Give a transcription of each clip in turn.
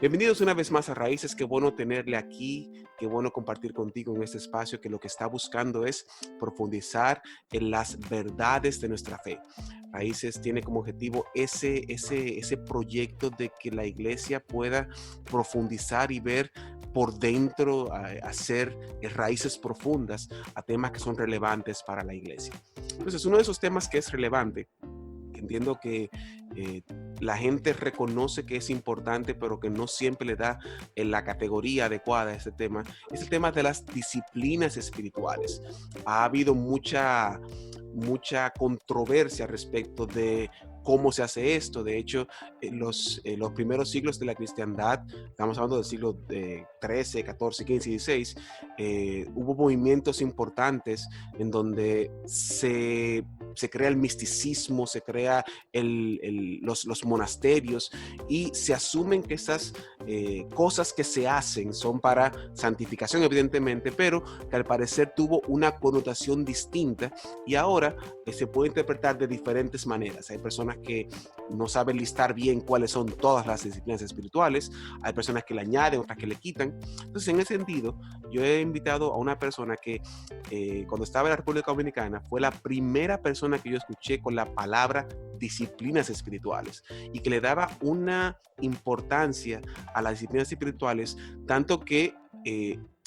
Bienvenidos una vez más a Raíces. Qué bueno tenerle aquí, qué bueno compartir contigo en este espacio que lo que está buscando es profundizar en las verdades de nuestra fe. Raíces tiene como objetivo ese proyecto de que la iglesia pueda profundizar y ver por dentro, hacer raíces profundas a temas que son relevantes para la iglesia. Entonces, uno de esos temas que es relevante, entiendo que la gente reconoce que es importante, pero que no siempre le da en la categoría adecuada a este tema, es el tema de las disciplinas espirituales. Ha habido mucha controversia respecto de cómo se hace esto. De hecho, los primeros siglos de la cristiandad, estamos hablando del siglo XIII, XIV, XV y XVI, hubo movimientos importantes en donde se crea el misticismo, se crea los monasterios, y se asumen que esas cosas que se hacen son para santificación, evidentemente, pero que al parecer tuvo una connotación distinta, y ahora se puede interpretar de diferentes maneras. Hay personas que no saben listar bien cuáles son todas las disciplinas espirituales, hay personas que le añaden, otras que le quitan. Entonces, en ese sentido, yo he invitado a una persona que cuando estaba en la República Dominicana fue la primera persona que yo escuché con la palabra disciplinas espirituales, y que le daba una importancia a las disciplinas espirituales, tanto que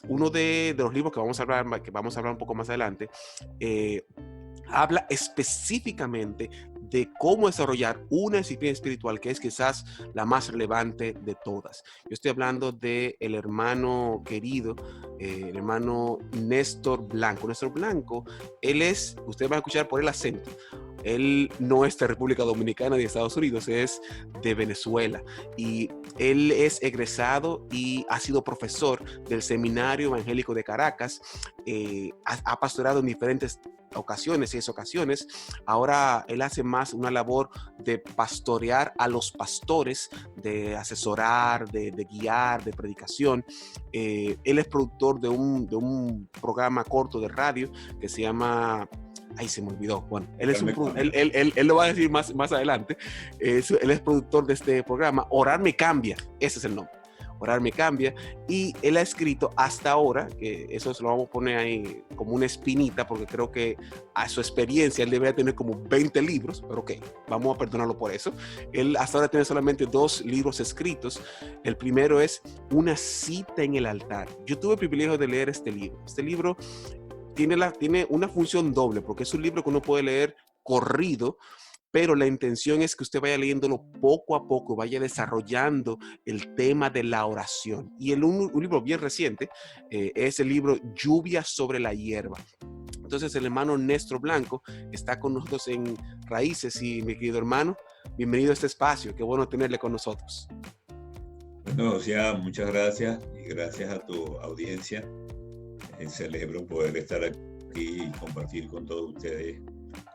uno de los libros que vamos a hablar un poco más adelante, habla específicamente de cómo desarrollar una disciplina espiritual que es quizás la más relevante de todas. Yo estoy hablando del hermano querido, el hermano Néstor Blanco. Néstor Blanco, él es, ustedes van a escuchar por el acento, él no es de República Dominicana ni de Estados Unidos, es de Venezuela, y él es egresado y ha sido profesor del Seminario Evangélico de Caracas. Ha pastoreado en diferentes ocasiones. Ahora él hace más una labor de pastorear a los pastores, de asesorar, de guiar, de predicación. Él es productor de un programa corto de radio que se llama... Ay, se me olvidó. Bueno, él lo va a decir más adelante. Él es productor de este programa. Orar me cambia. Ese es el nombre. Orar me cambia. Y él ha escrito hasta ahora, que eso se lo vamos a poner ahí como una espinita, porque creo que a su experiencia él debería tener como 20 libros, pero ok, vamos a perdonarlo por eso. Él hasta ahora tiene solamente 2 libros escritos. El primero es Una cita en el altar. Yo tuve el privilegio de leer este libro. Este libro tiene una función doble, porque es un libro que uno puede leer corrido, pero la intención es que usted vaya leyéndolo poco a poco, vaya desarrollando el tema de la oración. Y un libro bien reciente es el libro Lluvia sobre la hierba. Entonces, el hermano Néstor Blanco está con nosotros en Raíces, y mi querido hermano, bienvenido a este espacio. Qué bueno tenerle con nosotros. Bueno, o sea, muchas gracias, y gracias a tu audiencia. Celebro poder estar aquí y compartir con todos ustedes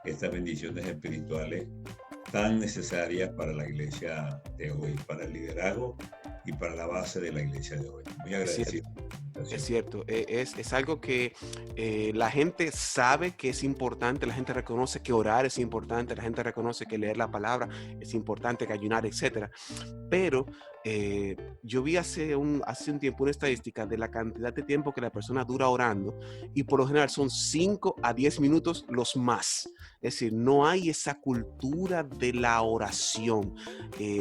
estas bendiciones espirituales tan necesarias para la iglesia de hoy, para el liderazgo y para la base de la iglesia de hoy. Muy agradecido. Es cierto, es algo que la gente sabe que es importante, la gente reconoce que orar es importante, la gente reconoce que leer la palabra es importante, que ayunar, etc. Pero yo vi hace un tiempo una estadística de la cantidad de tiempo que la persona dura orando, y por lo general son 5 a 10 minutos los más. Es decir, no hay esa cultura de la oración.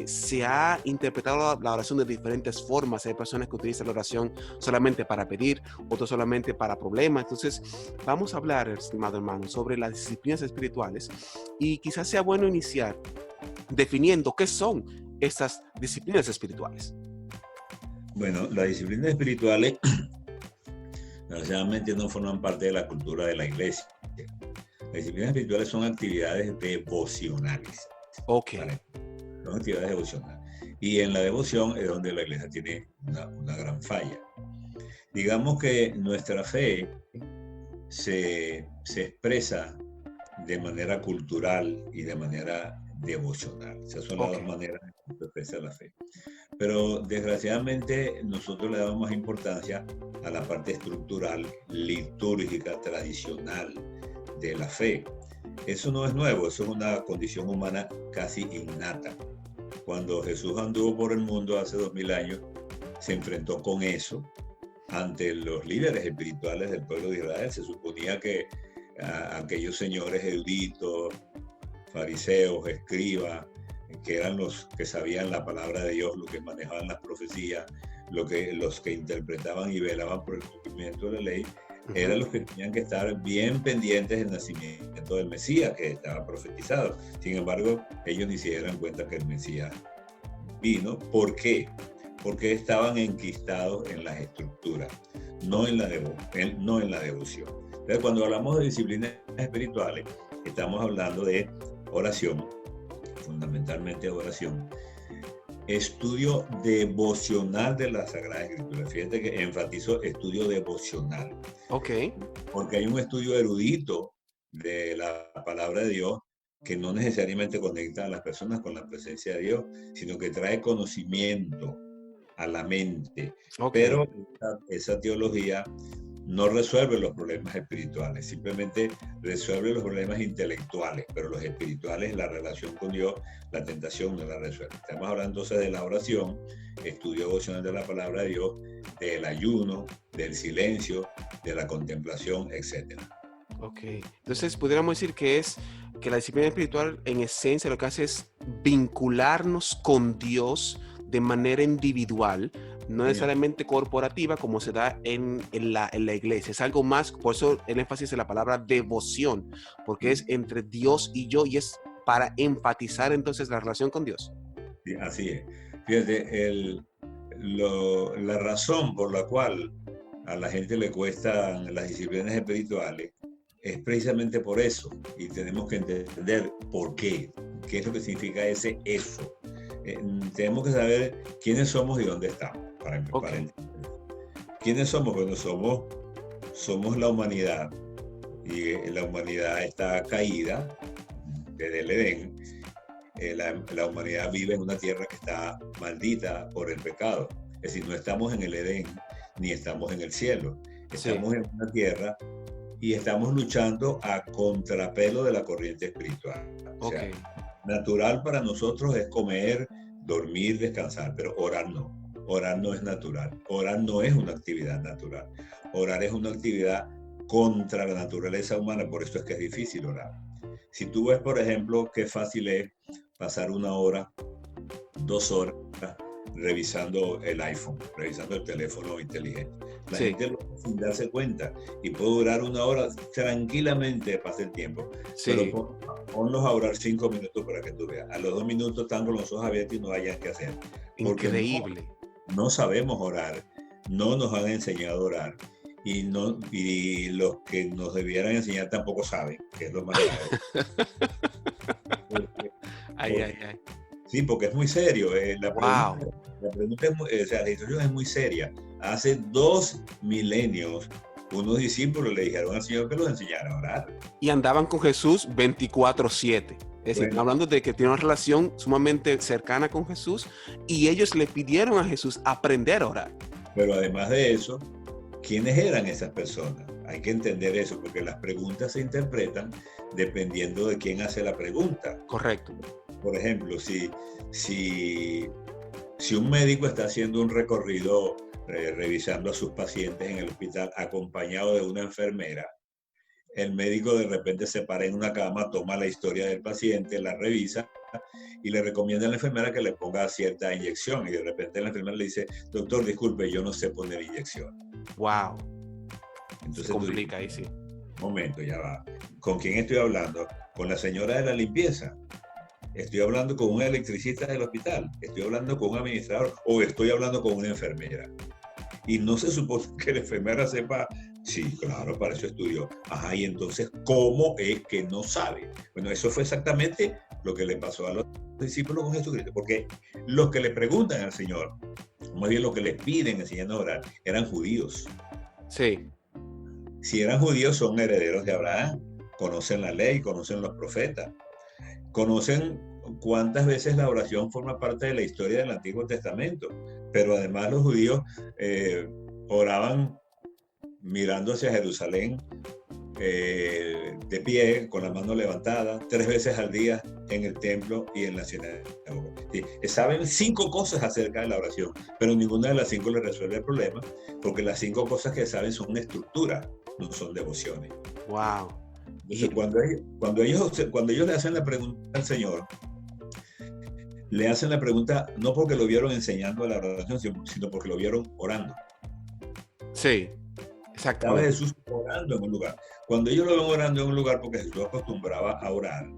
Se ha interpretado la oración de diferentes formas. Hay personas que utilizan la oración solamente para pedir, otros solamente para problemas. Entonces, vamos a hablar, estimado hermano, sobre las disciplinas espirituales, y quizás sea bueno iniciar definiendo qué son estas disciplinas espirituales. Bueno, las disciplinas espirituales desgraciadamente no forman parte de la cultura de la iglesia. Las disciplinas espirituales son actividades devocionales. Ok. ¿Vale? Son actividades devocionales. Y en la devoción es donde la iglesia tiene una gran falla. Digamos que nuestra fe se expresa de manera cultural y de manera devocional. Esas son las dos maneras en que se expresa la fe. Pero desgraciadamente nosotros le damos más importancia a la parte estructural, litúrgica, tradicional de la fe. Eso no es nuevo, eso es una condición humana casi innata. Cuando Jesús anduvo por el mundo hace 2000 años, se enfrentó con eso ante los líderes espirituales del pueblo de Israel. Se suponía que aquellos señores eruditos, fariseos, escribas, que eran los que sabían la palabra de Dios, los que manejaban las profecías, los que interpretaban y velaban por el cumplimiento de la ley, eran los que tenían que estar bien pendientes del nacimiento del Mesías, que estaba profetizado. Sin embargo, ellos ni se dieron cuenta que el Mesías vino. ¿Por qué? Porque estaban enquistados en las estructuras, no en la devoción. Entonces, cuando hablamos de disciplinas espirituales, estamos hablando de oración, fundamentalmente oración, estudio devocional de la Sagrada Escritura. Fíjate que enfatizo estudio devocional. Ok. Porque hay un estudio erudito de la palabra de Dios que no necesariamente conecta a las personas con la presencia de Dios, sino que trae conocimiento a la mente. Okay. Pero esa teología no resuelve los problemas espirituales, simplemente resuelve los problemas intelectuales, pero los espirituales, la relación con Dios, la tentación no la resuelve. Estamos hablando entonces de la oración, estudio devocional de la palabra de Dios, del ayuno, del silencio, de la contemplación, etc. Ok, entonces pudiéramos decir que la disciplina espiritual en esencia lo que hace es vincularnos con Dios de manera individual, no necesariamente corporativa como se da en la iglesia. Es algo más, por eso el énfasis en la palabra devoción, porque es entre Dios y yo y es para enfatizar entonces la relación con Dios. Sí, así es. Fíjate, la razón por la cual a la gente le cuestan las disciplinas espirituales es precisamente por eso, y tenemos que entender por qué es lo que significa ese eso. Tenemos que saber quiénes somos y dónde estamos. Para entender. ¿Quiénes somos? Bueno, somos la humanidad, y la humanidad está caída desde el Edén. La humanidad vive en una tierra que está maldita por el pecado. Es decir, no estamos en el Edén ni estamos en el cielo. Estamos en una tierra y estamos luchando a contrapelo de la corriente espiritual. O sea, natural para nosotros es comer, dormir, descansar, pero orar no. Orar no es natural. Orar no es una actividad natural. Orar es una actividad contra la naturaleza humana, por eso es que es difícil orar. Si tú ves, por ejemplo, qué fácil es pasar 1 hora, 2 horas revisando el iPhone, revisando el teléfono inteligente. La gente lo hace sin darse cuenta y puede durar 1 hora tranquilamente, pasa el tiempo. Pero ponlos a orar 5 minutos para que tú veas. A los 2 minutos están con los ojos abiertos y no hayan qué hacer. Increíble. No sabemos orar, no nos han enseñado a orar. Y los que nos debieran enseñar tampoco saben, que es lo más grave. Sí, porque es muy serio. La pregunta es la situación es muy seria. Hace 2 milenios, unos discípulos le dijeron al Señor que los enseñara a orar. Y andaban con Jesús 24/7. Es decir, hablando de que tiene una relación sumamente cercana con Jesús y ellos le pidieron a Jesús aprender a orar. Pero además de eso, ¿quiénes eran esas personas? Hay que entender eso, porque las preguntas se interpretan dependiendo de quién hace la pregunta. Correcto. Por ejemplo, si un médico está haciendo un recorrido revisando a sus pacientes en el hospital acompañado de una enfermera, el médico de repente se para en una cama, toma la historia del paciente, la revisa y le recomienda a la enfermera que le ponga cierta inyección. Y de repente la enfermera le dice, doctor, disculpe, yo no sé poner inyección. Wow. Entonces, se complica ahí, sí. Un momento, ya va. ¿Con quién estoy hablando? Con la señora de la limpieza. Estoy hablando con un electricista del hospital. Estoy hablando con un administrador o estoy hablando con una enfermera. Y no se supone que la enfermera sepa. Sí, claro, para eso estudió. Ajá, y entonces, ¿cómo es que no sabe? Bueno, eso fue exactamente lo que le pasó a los discípulos con Jesucristo, porque los que le preguntan al Señor, más bien lo que les piden enseñando a orar, eran judíos. Sí. Si eran judíos, son herederos de Abraham, conocen la ley, conocen los profetas, conocen cuántas veces la oración forma parte de la historia del Antiguo Testamento, pero además los judíos oraban mirando hacia Jerusalén, de pie, con la mano levantada, 3 veces al día en el templo y en la sinagoga. Sí, saben 5 cosas acerca de la oración, pero ninguna de las 5 les resuelve el problema, porque las 5 cosas que saben son una estructura, no son devociones. Wow. Entonces, cuando ellos le hacen la pregunta al Señor, le hacen la pregunta no porque lo vieron enseñando la oración, sino porque lo vieron orando. Sí, Estaba exactamente. Jesús orando en un lugar. Cuando ellos lo ven orando en un lugar, porque Jesús acostumbraba a orar,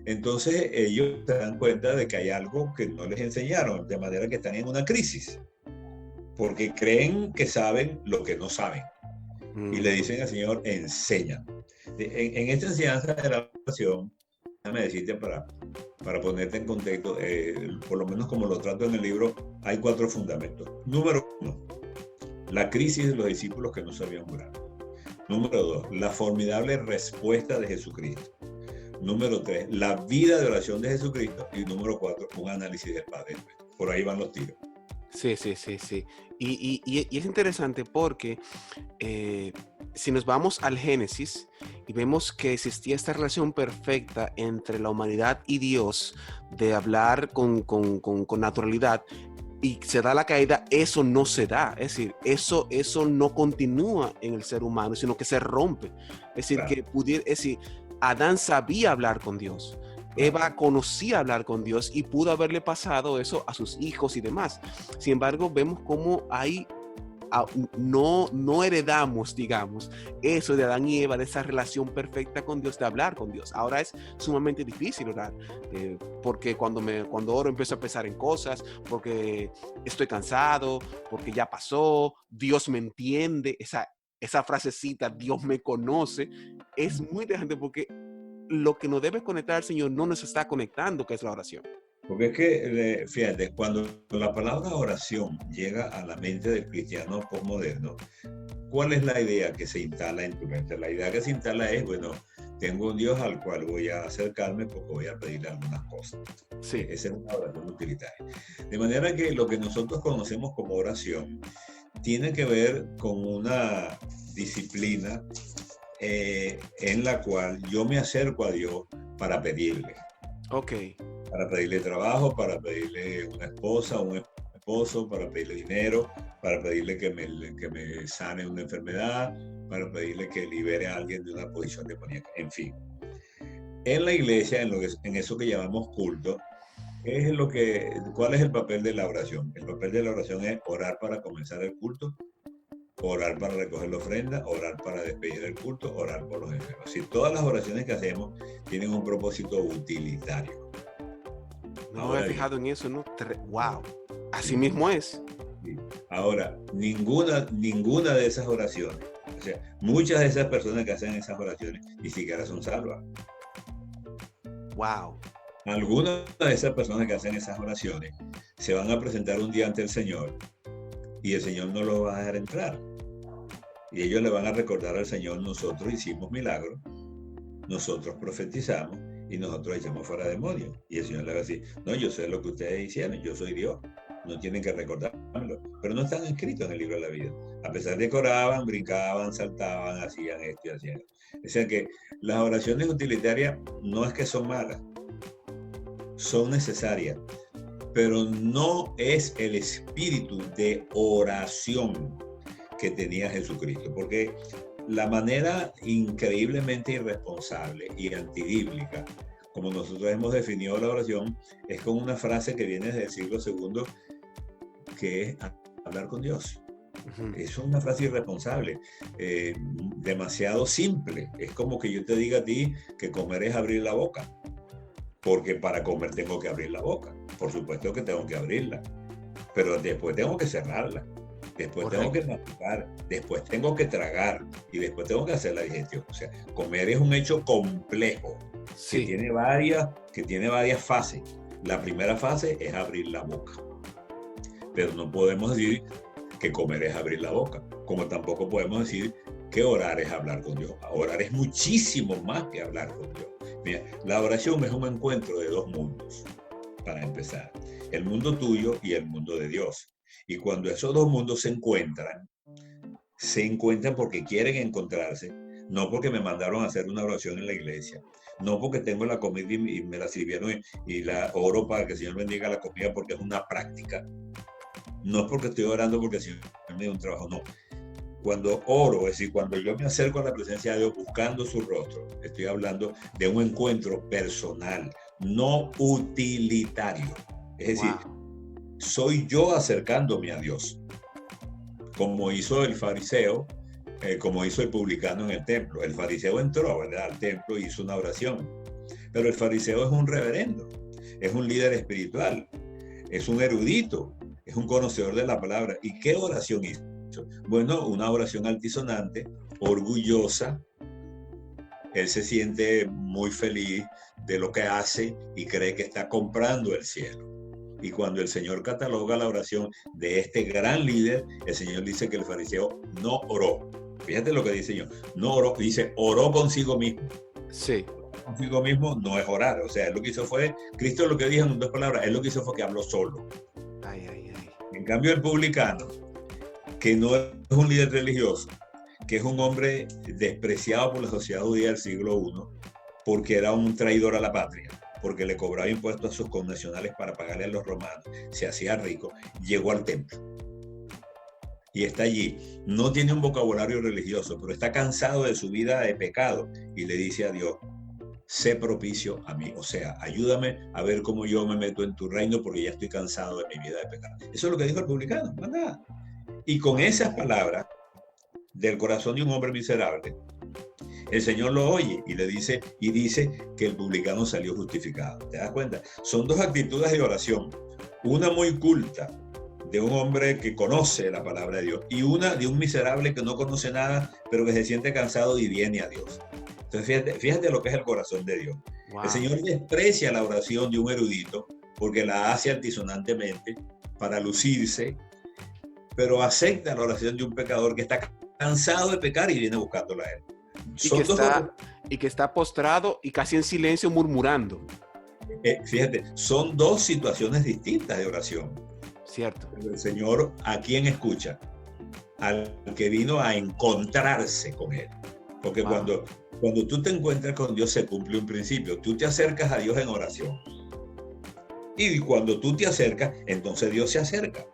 entonces ellos se dan cuenta de que hay algo que no les enseñaron, de manera que están en una crisis, porque creen que saben lo que no saben. Y le dicen al Señor, enseña. En esta enseñanza de la oración, déjame decirte para ponerte en contexto, por lo menos como lo trato en el libro, hay 4 fundamentos. Número 1, la crisis de los discípulos que no sabían orar. Número 2, la formidable respuesta de Jesucristo. Número 3, la vida de oración de Jesucristo. Y número 4, un análisis del Padre Nuestro. Por ahí van los tiros. Sí, sí, sí, sí. Y es interesante porque si nos vamos al Génesis y vemos que existía esta relación perfecta entre la humanidad y Dios de hablar con naturalidad, y se da la caída, eso no se da. Es decir, eso no continúa en el ser humano, sino que se rompe. Es decir, Claro. es decir, Adán sabía hablar con Dios. Eva conocía hablar con Dios y pudo haberle pasado eso a sus hijos y demás. Sin embargo, vemos cómo hay no heredamos, digamos, eso de Adán y Eva, de esa relación perfecta con Dios, de hablar con Dios. Ahora es sumamente difícil orar, porque cuando oro empiezo a pensar en cosas, porque estoy cansado, porque ya pasó, Dios me entiende, esa frasecita, Dios me conoce, es muy interesante porque lo que nos debe conectar al Señor no nos está conectando, que es la oración. Porque es que, fíjate, cuando la palabra oración llega a la mente del cristiano postmoderno, ¿cuál es la idea que se instala en tu mente? La idea que se instala es, bueno, tengo un Dios al cual voy a acercarme porque voy a pedirle algunas cosas. Sí. Esa es una oración utilitaria. De manera que lo que nosotros conocemos como oración tiene que ver con una disciplina en la cual yo me acerco a Dios para pedirle. Ok. Para pedirle trabajo, para pedirle una esposa, un esposo, para pedirle dinero, para pedirle que me sane una enfermedad, para pedirle que libere a alguien de una posición demoníaca, en fin. En la iglesia, en eso que llamamos culto, ¿cuál es el papel de la oración? El papel de la oración es orar para comenzar el culto, orar para recoger la ofrenda, orar para despedir el culto, orar por los enfermos. Si todas las oraciones que hacemos tienen un propósito utilitario. No me he fijado en eso, ¿no? Wow. Así mismo es. Sí. Ahora, ninguna de esas oraciones, o sea, muchas de esas personas que hacen esas oraciones ni siquiera son salvas. Wow. Algunas de esas personas que hacen esas oraciones se van a presentar un día ante el Señor y el Señor no los va a dejar entrar. Y ellos le van a recordar al Señor, nosotros hicimos milagros, nosotros profetizamos y nosotros echamos fuera demonios. Y el Señor le va a decir, no, yo sé lo que ustedes hicieron, yo soy Dios, no tienen que recordármelo. Pero no están escritos en el libro de la vida. A pesar de que oraban, brincaban, saltaban, hacían esto y hacían esto. O sea que las oraciones utilitarias no es que son malas, son necesarias, pero no es el espíritu de oración que tenía Jesucristo, porque la manera increíblemente irresponsable y antibíblica, como nosotros hemos definido la oración, es con una frase que viene desde el siglo II, que es hablar con Dios. Es una frase irresponsable, demasiado simple. Es como que yo te diga a ti que comer es abrir la boca, porque para comer tengo que abrir la boca. Por supuesto que tengo que abrirla, pero después tengo que cerrarla. Después tengo que masticar, después tengo que tragar y después tengo que hacer la digestión. O sea, comer es un hecho complejo, sí, que tiene varias fases. La primera fase es abrir la boca, pero no podemos decir que comer es abrir la boca, como tampoco podemos decir que orar es hablar con Dios. Orar es muchísimo más que hablar con Dios. Mira, la oración es un encuentro de dos mundos. para empezar. El mundo tuyo y el mundo de Dios. Y cuando esos dos mundos se encuentran porque quieren encontrarse, no porque me mandaron a hacer una oración en la iglesia, no porque tengo la comida y me la sirvieron y la oro para que el Señor bendiga la comida porque es una práctica, no es porque estoy orando porque el Señor me dio un trabajo, no. Cuando oro, es decir, cuando yo me acerco a la presencia de Dios buscando su rostro, estoy hablando de un encuentro personal, no utilitario. Es decir, soy yo acercándome a Dios, como hizo el fariseo, como hizo el publicano en el templo. El fariseo entró, ¿verdad?, al templo y hizo una oración, pero el fariseo es un reverendo, es un líder espiritual, es un erudito, es un conocedor de la palabra. ¿Y qué oración hizo? Bueno, una oración altisonante, orgullosa. Él se siente muy feliz de lo que hace y cree que está comprando el cielo. Y cuando el Señor cataloga la oración de este gran líder, el Señor dice que el fariseo no oró. Fíjate lo que dice yo, no oró, dice oró consigo mismo. Sí. Consigo mismo no es orar, o sea, él lo que hizo fue, Cristo lo que dijo en 2 palabras, él lo que hizo fue que habló solo. Ay, ay, ay. En cambio el publicano, que no es un líder religioso, que es un hombre despreciado por la sociedad judía del siglo I, porque era un traidor a la patria, porque le cobraba impuestos a sus connacionales para pagarle a los romanos, se hacía rico, llegó al templo. Y está allí, no tiene un vocabulario religioso, pero está cansado de su vida de pecado y le dice a Dios, sé propicio a mí, o sea, ayúdame a ver cómo yo me meto en tu reino porque ya estoy cansado de mi vida de pecado. Eso es lo que dijo el publicano, más nada. Y con esas palabras del corazón de un hombre miserable, el Señor lo oye y dice que el publicano salió justificado. ¿Te das cuenta? Son dos actitudes de oración. Una muy culta, de un hombre que conoce la palabra de Dios, y una de un miserable que no conoce nada, pero que se siente cansado y viene a Dios. Entonces, fíjate lo que es el corazón de Dios. Wow. El Señor desprecia la oración de un erudito porque la hace altisonantemente para lucirse, pero acepta la oración de un pecador que está cansado de pecar y viene buscándola a él. Y que está postrado y casi en silencio murmurando. Fíjate, son dos situaciones distintas de oración. Cierto. El Señor, ¿a quién escucha? Al que vino a encontrarse con Él. Porque cuando tú te encuentras con Dios se cumple un principio. Tú te acercas a Dios en oración. Y cuando tú te acercas, entonces Dios se acerca.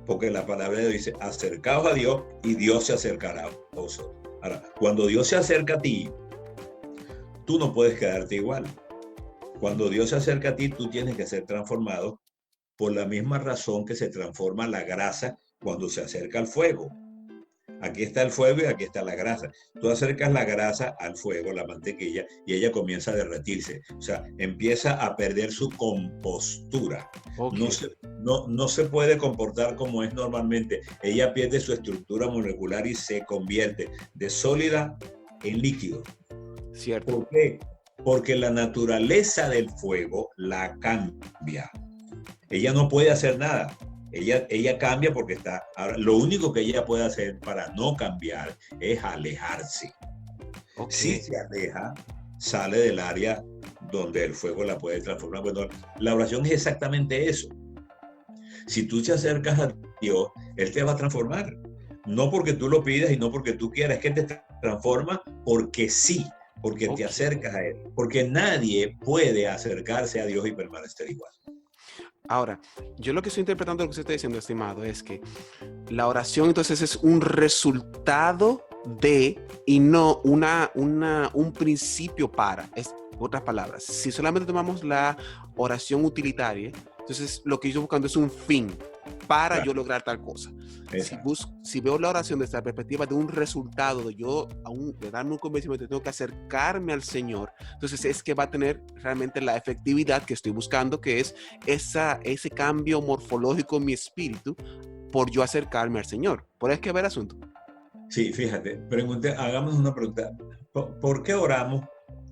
Porque la palabra de Dios dice, acercaos a Dios y Dios se acercará a vosotros. Ahora, cuando Dios se acerca a ti, tú no puedes quedarte igual. Cuando Dios se acerca a ti, tú tienes que ser transformado por la misma razón que se transforma la grasa cuando se acerca al fuego. Aquí está el fuego y aquí está la grasa. Tú acercas la grasa al fuego, la mantequilla, y ella comienza a derretirse. O sea, empieza a perder su compostura. Okay. No se puede comportar como es normalmente. Ella pierde su estructura molecular y se convierte de sólida en líquido. Cierto. ¿Por qué? Porque la naturaleza del fuego la cambia. Ella no puede hacer nada. Ella cambia porque está... Ahora, lo único que ella puede hacer para no cambiar es alejarse. Okay. Si se aleja, sale del área donde el fuego la puede transformar. Bueno, la oración es exactamente eso. Si tú te acercas a Dios, Él te va a transformar. No porque tú lo pidas y no porque tú quieras, es que te transforma porque sí, porque te acercas a Él. Porque nadie puede acercarse a Dios y permanecer igual. Ahora, yo lo que estoy interpretando de lo que usted está diciendo, estimado, es que la oración entonces es un resultado de y no un principio para. Es otras palabras. Si solamente tomamos la oración utilitaria, entonces lo que yo estoy buscando es un fin para yo lograr tal cosa. Si veo la oración desde la perspectiva de un resultado, de darme un convencimiento, tengo que acercarme al Señor, entonces es que va a tener realmente la efectividad que estoy buscando, que es ese cambio morfológico en mi espíritu por yo acercarme al Señor. Por ahí es que ver el asunto. Sí, fíjate, hagamos una pregunta. ¿Por qué oramos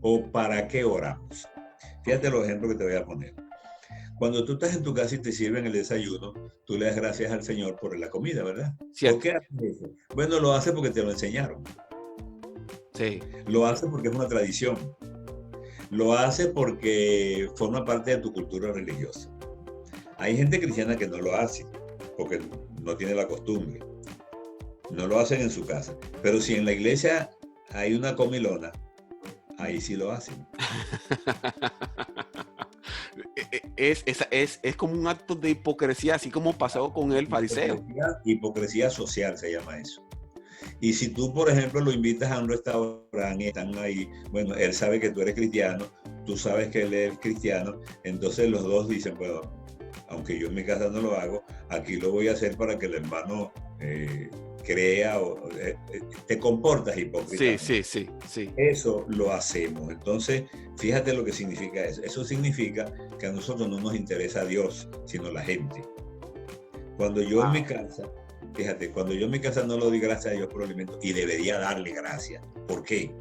o para qué oramos? Fíjate los ejemplos que te voy a poner. Cuando tú estás en tu casa y te sirven el desayuno, tú le das gracias al Señor por la comida, ¿verdad? Cierto. ¿Por qué haces eso? Bueno, lo haces porque te lo enseñaron. Sí. Lo haces porque es una tradición. Lo haces porque forma parte de tu cultura religiosa. Hay gente cristiana que no lo hace porque no tiene la costumbre. No lo hacen en su casa. Pero si en la iglesia hay una comilona, ahí sí lo hacen. Es como un acto de hipocresía, así como pasó con el fariseo. Hipocresía social se llama eso. Y si tú, por ejemplo, lo invitas a un restaurante y están ahí, bueno, él sabe que tú eres cristiano, tú sabes que él es cristiano, entonces los dos dicen, bueno, aunque yo en mi casa no lo hago, aquí lo voy a hacer para que el hermano crea o te comportas hipócritamente. Sí. Eso lo hacemos. Entonces, fíjate lo que significa eso. Eso significa que a nosotros no nos interesa a Dios, sino la gente. Cuando yo en mi casa, fíjate, cuando yo en mi casa no le doy gracias a Dios por el alimento, y debería darle gracias. ¿Por qué?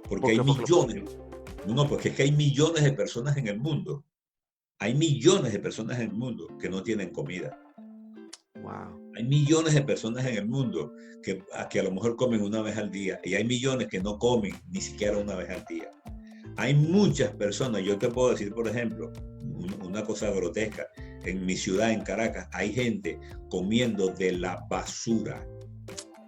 Porque hay millones. No, porque es que hay millones de personas en el mundo. Hay millones de personas en el mundo que no tienen comida. Wow. Hay millones de personas en el mundo que a lo mejor comen una vez al día, y hay millones que no comen ni siquiera una vez al día. Hay muchas personas, yo te puedo decir, por ejemplo, una cosa grotesca, en mi ciudad, en Caracas, hay gente comiendo de la basura.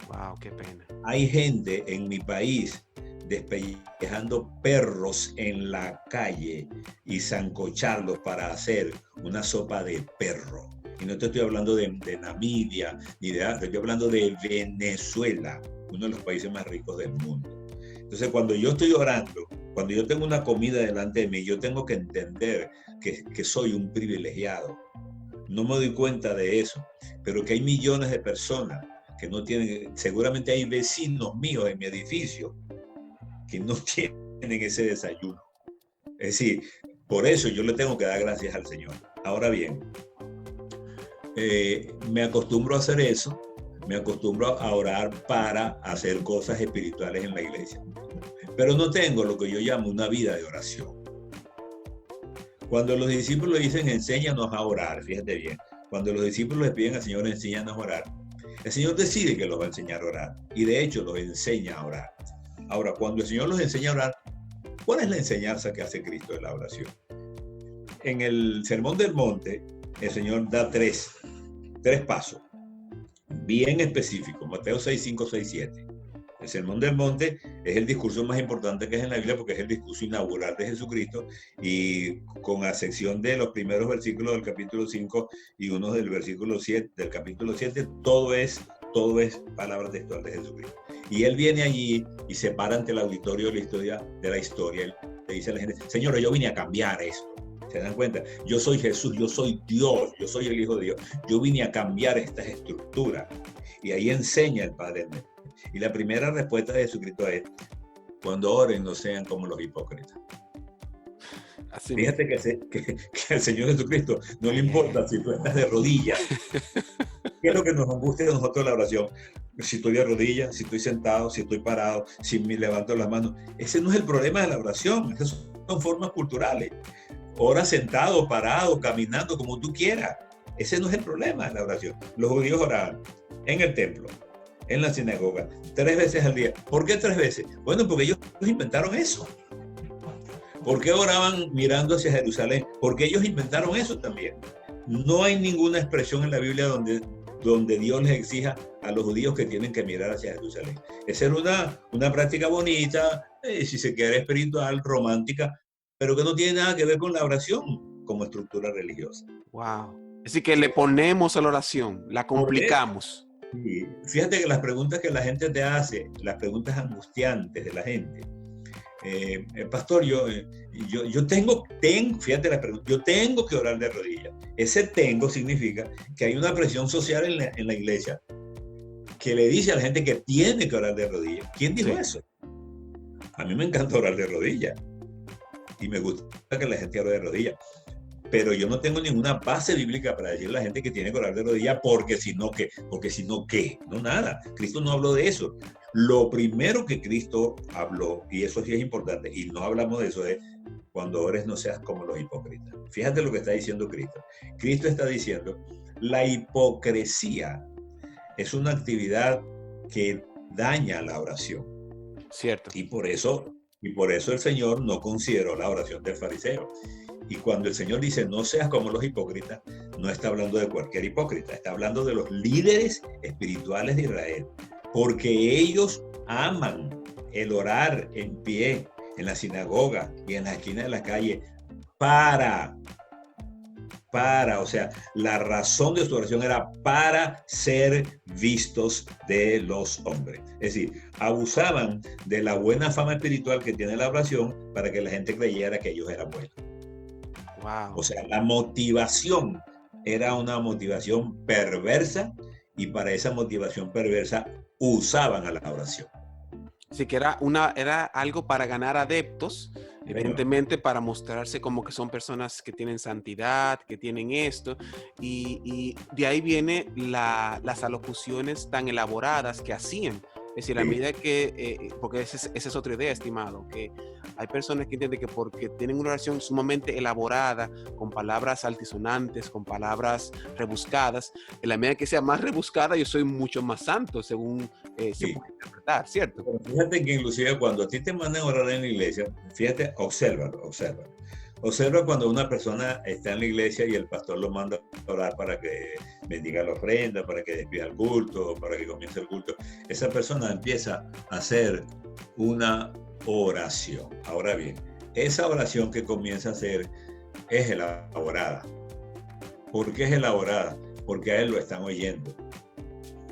Wow, qué pena. Hay gente en mi país despellejando perros en la calle y sancocharlos para hacer una sopa de perro. Y no te estoy hablando de Namibia, ni de África, estoy hablando de Venezuela, uno de los países más ricos del mundo. Entonces, cuando yo estoy orando, cuando yo tengo una comida delante de mí, yo tengo que entender que soy un privilegiado. No me doy cuenta de eso, pero que hay millones de personas que no tienen, seguramente hay vecinos míos en mi edificio que no tienen ese desayuno. Es decir, por eso yo le tengo que dar gracias al Señor. Ahora bien, me acostumbro a hacer eso, me acostumbro a orar para hacer cosas espirituales en la iglesia, pero no tengo lo que yo llamo una vida de oración. Cuando los discípulos dicen enséñanos a orar, fíjate bien, cuando los discípulos les piden al Señor enséñanos a orar, el Señor decide que los va a enseñar a orar, y de hecho los enseña a orar. Ahora, cuando el Señor los enseña a orar, ¿cuál es la enseñanza que hace Cristo de la oración? En el Sermón del Monte, el Señor da tres pasos bien específicos. Mateo 6, 5, 6, 7. El Sermón del Monte es el discurso más importante que es en la Biblia porque es el discurso inaugural de Jesucristo, y con excepción de los primeros versículos del capítulo 5 y uno del versículo 7 del capítulo 7, todo es palabra textual de Jesucristo. Y él viene allí y se para ante el auditorio de la historia. Él le dice a la gente, señores, yo vine a cambiar esto. ¿Se dan cuenta? Yo soy Jesús, yo soy Dios, yo soy el Hijo de Dios. Yo vine a cambiar estas estructuras. Y ahí enseña el Padre. Y la primera respuesta de Jesucristo es, cuando oren no sean como los hipócritas. Así fíjate que al Señor Jesucristo no le importa si tú estás de rodillas. ¿Qué es lo que nos angustia a nosotros la oración? Si estoy de rodillas, si estoy sentado, si estoy parado, si me levanto las manos. Ese no es el problema de la oración. Esas son formas culturales. Ora sentado, parado, caminando, como tú quieras. Ese no es el problema de la oración. Los judíos oraban en el templo, en la sinagoga, 3 veces al día. ¿Por qué 3 veces? Bueno, porque ellos inventaron eso. ¿Por qué oraban mirando hacia Jerusalén? Porque ellos inventaron eso también. No hay ninguna expresión en la Biblia donde Dios les exija a los judíos que tienen que mirar hacia Jerusalén. Esa era una práctica bonita, si se quiere espiritual, romántica, pero que no tiene nada que ver con la oración como estructura religiosa. Wow. Así que le ponemos a la oración, la complicamos. Sí. Fíjate que las preguntas que la gente te hace, las preguntas angustiantes de la gente, pastor, yo tengo, fíjate la pregunta, yo tengo que orar de rodillas. Ese tengo significa que hay una presión social en la iglesia que le dice a la gente que tiene que orar de rodillas. ¿Quién dijo eso? A mí me encanta orar de rodillas y me gusta que la gente ore de rodillas, pero yo no tengo ninguna base bíblica para decirle a la gente que tiene que orar de rodillas porque si no, ¿qué? No, nada. Cristo no habló de eso. Lo primero que Cristo habló, y eso sí es importante, y no hablamos de eso, es cuando ores no seas como los hipócritas. Fíjate lo que está diciendo Cristo. Cristo está diciendo, la hipocresía es una actividad que daña la oración. Cierto. Y por eso el Señor no consideró la oración del fariseo. Y cuando el Señor dice no seas como los hipócritas, no está hablando de cualquier hipócrita, está hablando de los líderes espirituales de Israel, porque ellos aman el orar en pie, en la sinagoga y en la esquina de la calle o sea, la razón de su oración era para ser vistos de los hombres. Es decir, abusaban de la buena fama espiritual que tiene la oración para que la gente creyera que ellos eran buenos. Wow. O sea, la motivación era una motivación perversa y para esa motivación perversa usaban a la oración. Así que era algo para ganar adeptos, evidentemente para mostrarse como que son personas que tienen santidad, que tienen esto, y de ahí viene las alocuciones tan elaboradas que hacían. Es decir, a medida que, porque esa es otra idea, estimado, que hay personas que entienden que porque tienen una oración sumamente elaborada, con palabras altisonantes, con palabras rebuscadas, en la medida que sea más rebuscada, yo soy mucho más santo, según se puede interpretar, ¿cierto? Pero fíjate que inclusive cuando a ti te mandan a orar en la iglesia, fíjate, observa. Observa cuando una persona está en la iglesia y el pastor lo manda a orar para que bendiga la ofrenda, para que despida el culto, para que comience el culto. Esa persona empieza a hacer una oración. Ahora bien, esa oración que comienza a hacer es elaborada. ¿Por qué es elaborada? Porque a él lo están oyendo.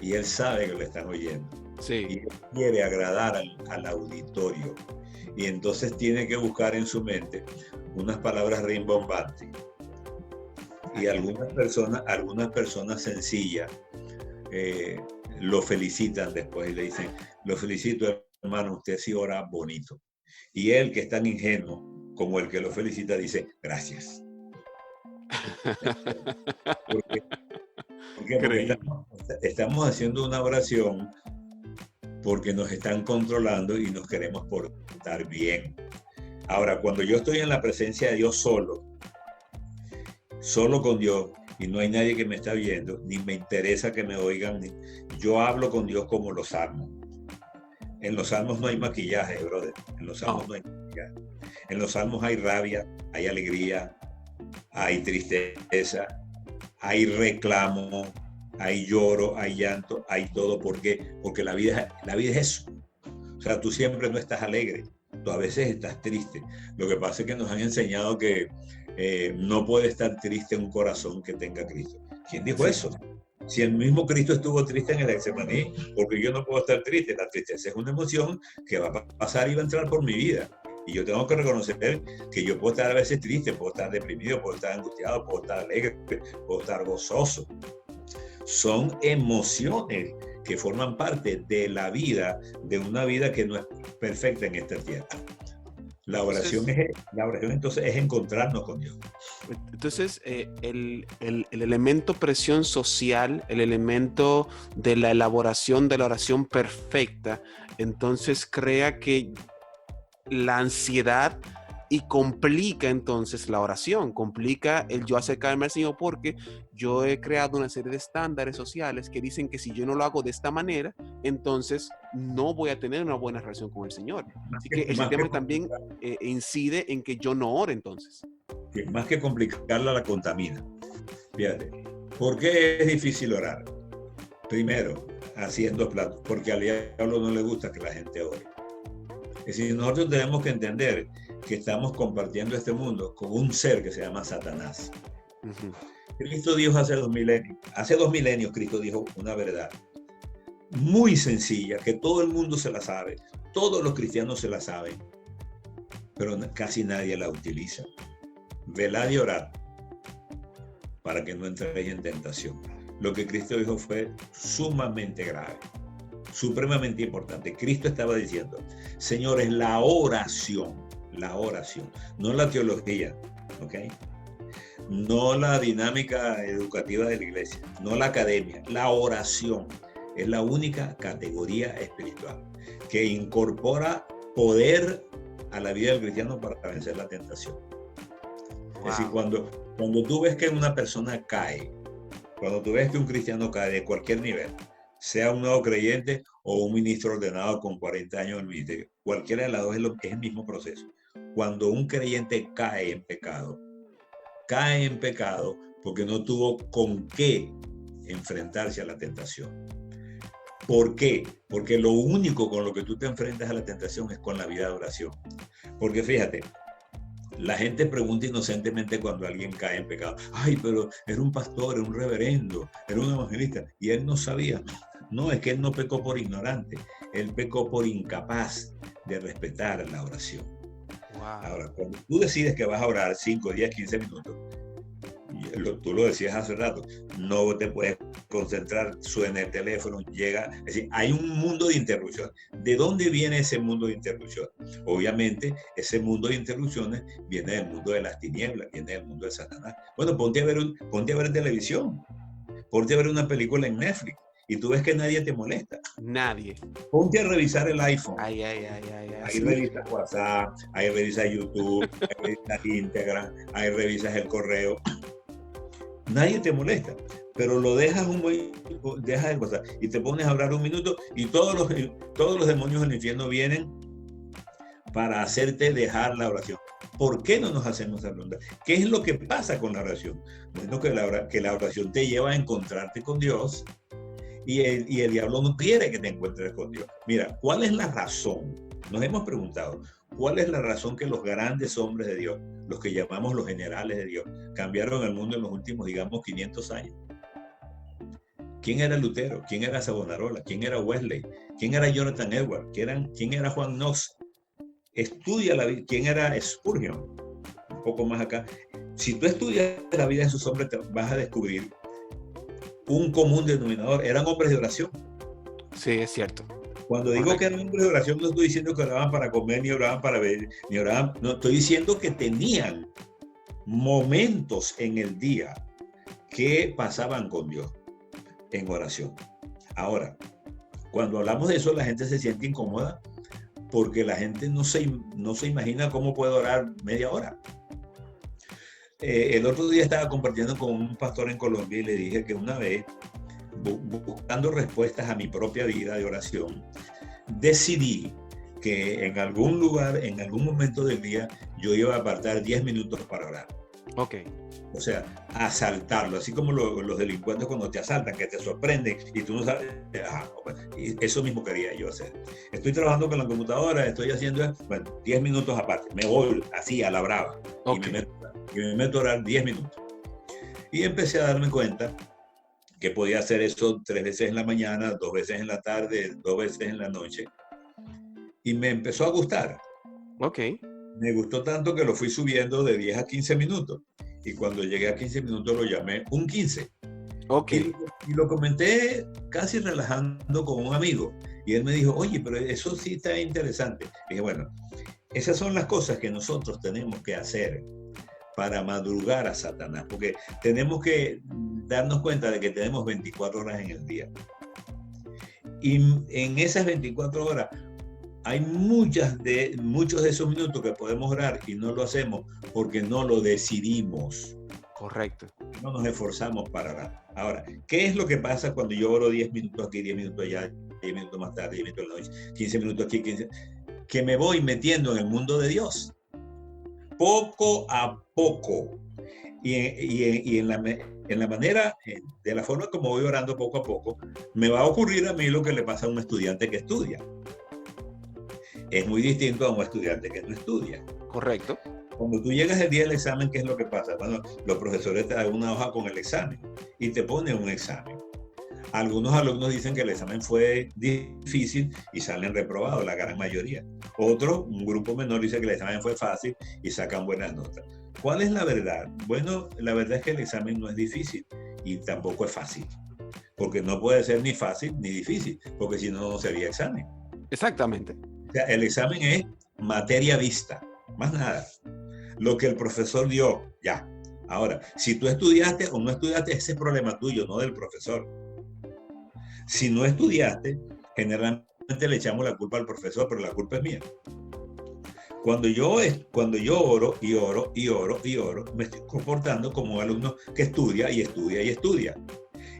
Y él sabe que lo están oyendo. Sí. Y él quiere agradar al auditorio. Y entonces tiene que buscar en su mente unas palabras rimbombantes. Y algunas personas sencillas lo felicitan después y le dicen, lo felicito hermano, usted sí ora bonito. Y él, que es tan ingenuo como el que lo felicita, dice, gracias. Porque estamos haciendo una oración porque nos están controlando y nos queremos portar bien. Ahora, cuando yo estoy en la presencia de Dios solo con Dios, y no hay nadie que me está viendo, ni me interesa que me oigan, yo hablo con Dios como los salmos. En los salmos no hay maquillaje, brother. En los salmos no hay maquillaje. En los salmos hay rabia, hay alegría, hay tristeza, hay reclamo, hay lloro, hay llanto, hay todo. ¿Por qué? Porque la vida es eso. O sea, tú siempre no estás alegre, tú a veces estás triste. Lo que pasa es que nos han enseñado que no puede estar triste un corazón que tenga Cristo. ¿Quién dijo eso? Si el mismo Cristo estuvo triste en el Getsemaní, porque yo no puedo estar triste. La tristeza es una emoción que va a pasar y va a entrar por mi vida. Y yo tengo que reconocer que yo puedo estar a veces triste, puedo estar deprimido, puedo estar angustiado, puedo estar alegre, puedo estar gozoso. Son emociones que forman parte de la vida, de una vida que no es perfecta en esta tierra. La oración entonces es encontrarnos con Dios. Entonces, el elemento presión social, el elemento de la elaboración de la oración perfecta, entonces crea que la ansiedad y complica entonces la oración, complica el yo acercarme al Señor porque yo he creado una serie de estándares sociales que dicen que si yo no lo hago de esta manera, entonces no voy a tener una buena relación con el Señor. Así que ese tema también incide en que yo no ore entonces. Más que complicarla, la contamina. Fíjate, ¿por qué es difícil orar? Primero, haciendo platos, porque al diablo no le gusta que la gente ore. Es decir, nosotros tenemos que entender que estamos compartiendo este mundo con un ser que se llama Satanás. Cristo dijo hace 2 milenios Cristo dijo una verdad muy sencilla, que todo el mundo se la sabe, todos los cristianos se la saben, pero casi nadie la utiliza. Velad y orad para que no entréis en tentación. Lo que Cristo dijo fue sumamente grave, supremamente importante. Cristo estaba diciendo, señores, la oración, no la teología, ¿ok? No la dinámica educativa de la iglesia, no la academia, la oración es la única categoría espiritual que incorpora poder a la vida del cristiano para vencer la tentación. Wow. Es decir, cuando tú ves que una persona cae, cuando tú ves que un cristiano cae de cualquier nivel, sea un nuevo creyente o un ministro ordenado con 40 años en el ministerio, cualquiera de las dos es el mismo proceso. Cuando un creyente cae en pecado, cae en pecado porque no tuvo con qué enfrentarse a la tentación. ¿Por qué? Porque lo único con lo que tú te enfrentas a la tentación es con la vida de oración. Porque fíjate, la gente pregunta inocentemente cuando alguien cae en pecado. Ay, pero era un pastor, era un reverendo, era un evangelista. Y él no sabía. No, es que él no pecó por ignorante. Él pecó por incapaz de respetar la oración. Wow. Ahora, cuando tú decides que vas a orar 5, 10, 15 minutos, tú lo decías hace rato, no te puedes concentrar, suena el teléfono, llega, es decir, hay un mundo de interrupciones. ¿De dónde viene ese mundo de interrupciones? Obviamente, ese mundo de interrupciones viene del mundo de las tinieblas, viene del mundo de Satanás. Bueno, ponte a ver televisión, ponte a ver una película en Netflix y tú ves que nadie te molesta. Nadie. Ponte a revisar el iPhone. Ay. Ahí revisas WhatsApp, ahí revisas YouTube, ahí revisas Instagram, ahí revisas el correo. Nadie te molesta, pero lo dejas dejas de pasar y te pones a hablar un minuto y todos los demonios del infierno vienen para hacerte dejar la oración. ¿Por qué no nos hacemos esa pregunta? ¿Qué es lo que pasa con la oración? Bueno, que la oración te lleva a encontrarte con Dios y el diablo no quiere que te encuentres con Dios. Mira, ¿cuál es la razón? Nos hemos preguntado, ¿cuál es la razón que los grandes hombres de Dios, los que llamamos los generales de Dios, cambiaron el mundo en los últimos, digamos, 500 años? ¿Quién era Lutero? ¿Quién era Savonarola? ¿Quién era Wesley? ¿Quién era Jonathan Edwards? ¿Quién era Juan Knox? Estudia la vida. ¿Quién era Spurgeon? Un poco más acá. Si tú estudias la vida de esos hombres, te vas a descubrir un común denominador. Eran hombres de oración. Sí, es cierto. Cuando digo que eran hombres de oración, no estoy diciendo que oraban para comer, ni oraban para ver, ni oraban. No, estoy diciendo que tenían momentos en el día que pasaban con Dios en oración. Ahora, cuando hablamos de eso, la gente se siente incómoda porque la gente no se imagina cómo puede orar media hora. El otro día estaba compartiendo con un pastor en Colombia y le dije que una vez, buscando respuestas a mi propia vida de oración, decidí que en algún lugar, en algún momento del día, yo iba a apartar 10 minutos para orar. Ok. O sea, asaltarlo, así como los delincuentes cuando te asaltan, que te sorprenden y tú no sabes. Y eso mismo quería yo hacer. Estoy trabajando con la computadora, estoy haciendo, 10 minutos aparte, me voy así a la brava. Okay. Y me meto a orar 10 minutos. Y empecé a darme cuenta que podía hacer eso 3 veces en la mañana, 2 veces en la tarde, 2 veces en la noche. Y me empezó a gustar. Ok. Me gustó tanto que lo fui subiendo de 10 a 15 minutos. Y cuando llegué a 15 minutos lo llamé un 15. Ok. Y lo comenté casi relajando con un amigo. Y él me dijo, oye, pero eso sí está interesante. Y dije, bueno, esas son las cosas que nosotros tenemos que hacer para madrugar a Satanás. Porque tenemos que darnos cuenta de que tenemos 24 horas en el día. Y en esas 24 horas hay muchos de esos minutos que podemos orar y no lo hacemos porque no lo decidimos. Correcto. No nos esforzamos para orar. Ahora, ¿qué es lo que pasa cuando yo oro 10 minutos aquí, 10 minutos allá, 10 minutos más tarde, 10 minutos en la noche, 15 minutos aquí, 15? Que me voy metiendo en el mundo de Dios. Poco a poco. Y en la manera, de la forma como voy orando poco a poco, me va a ocurrir a mí lo que le pasa a un estudiante que estudia. Es muy distinto a un estudiante que no estudia. Correcto. Cuando tú llegas el día del examen, ¿qué es lo que pasa? Bueno, los profesores te dan una hoja con el examen y te ponen un examen. Algunos alumnos dicen que el examen fue difícil y salen reprobados, la gran mayoría. Otro, un grupo menor, dice que el examen fue fácil y sacan buenas notas. ¿Cuál es la verdad? Bueno, la verdad es que el examen no es difícil y tampoco es fácil. Porque no puede ser ni fácil ni difícil, porque si no, no sería examen. Exactamente. O sea, el examen es materia vista, más nada. Lo que el profesor dio, ya. Ahora, si tú estudiaste o no estudiaste, ese es problema tuyo, no del profesor. Si no estudiaste, generalmente le echamos la culpa al profesor, pero la culpa es mía. Cuando yo oro y oro y oro y oro, me estoy comportando como un alumno que estudia y estudia y estudia.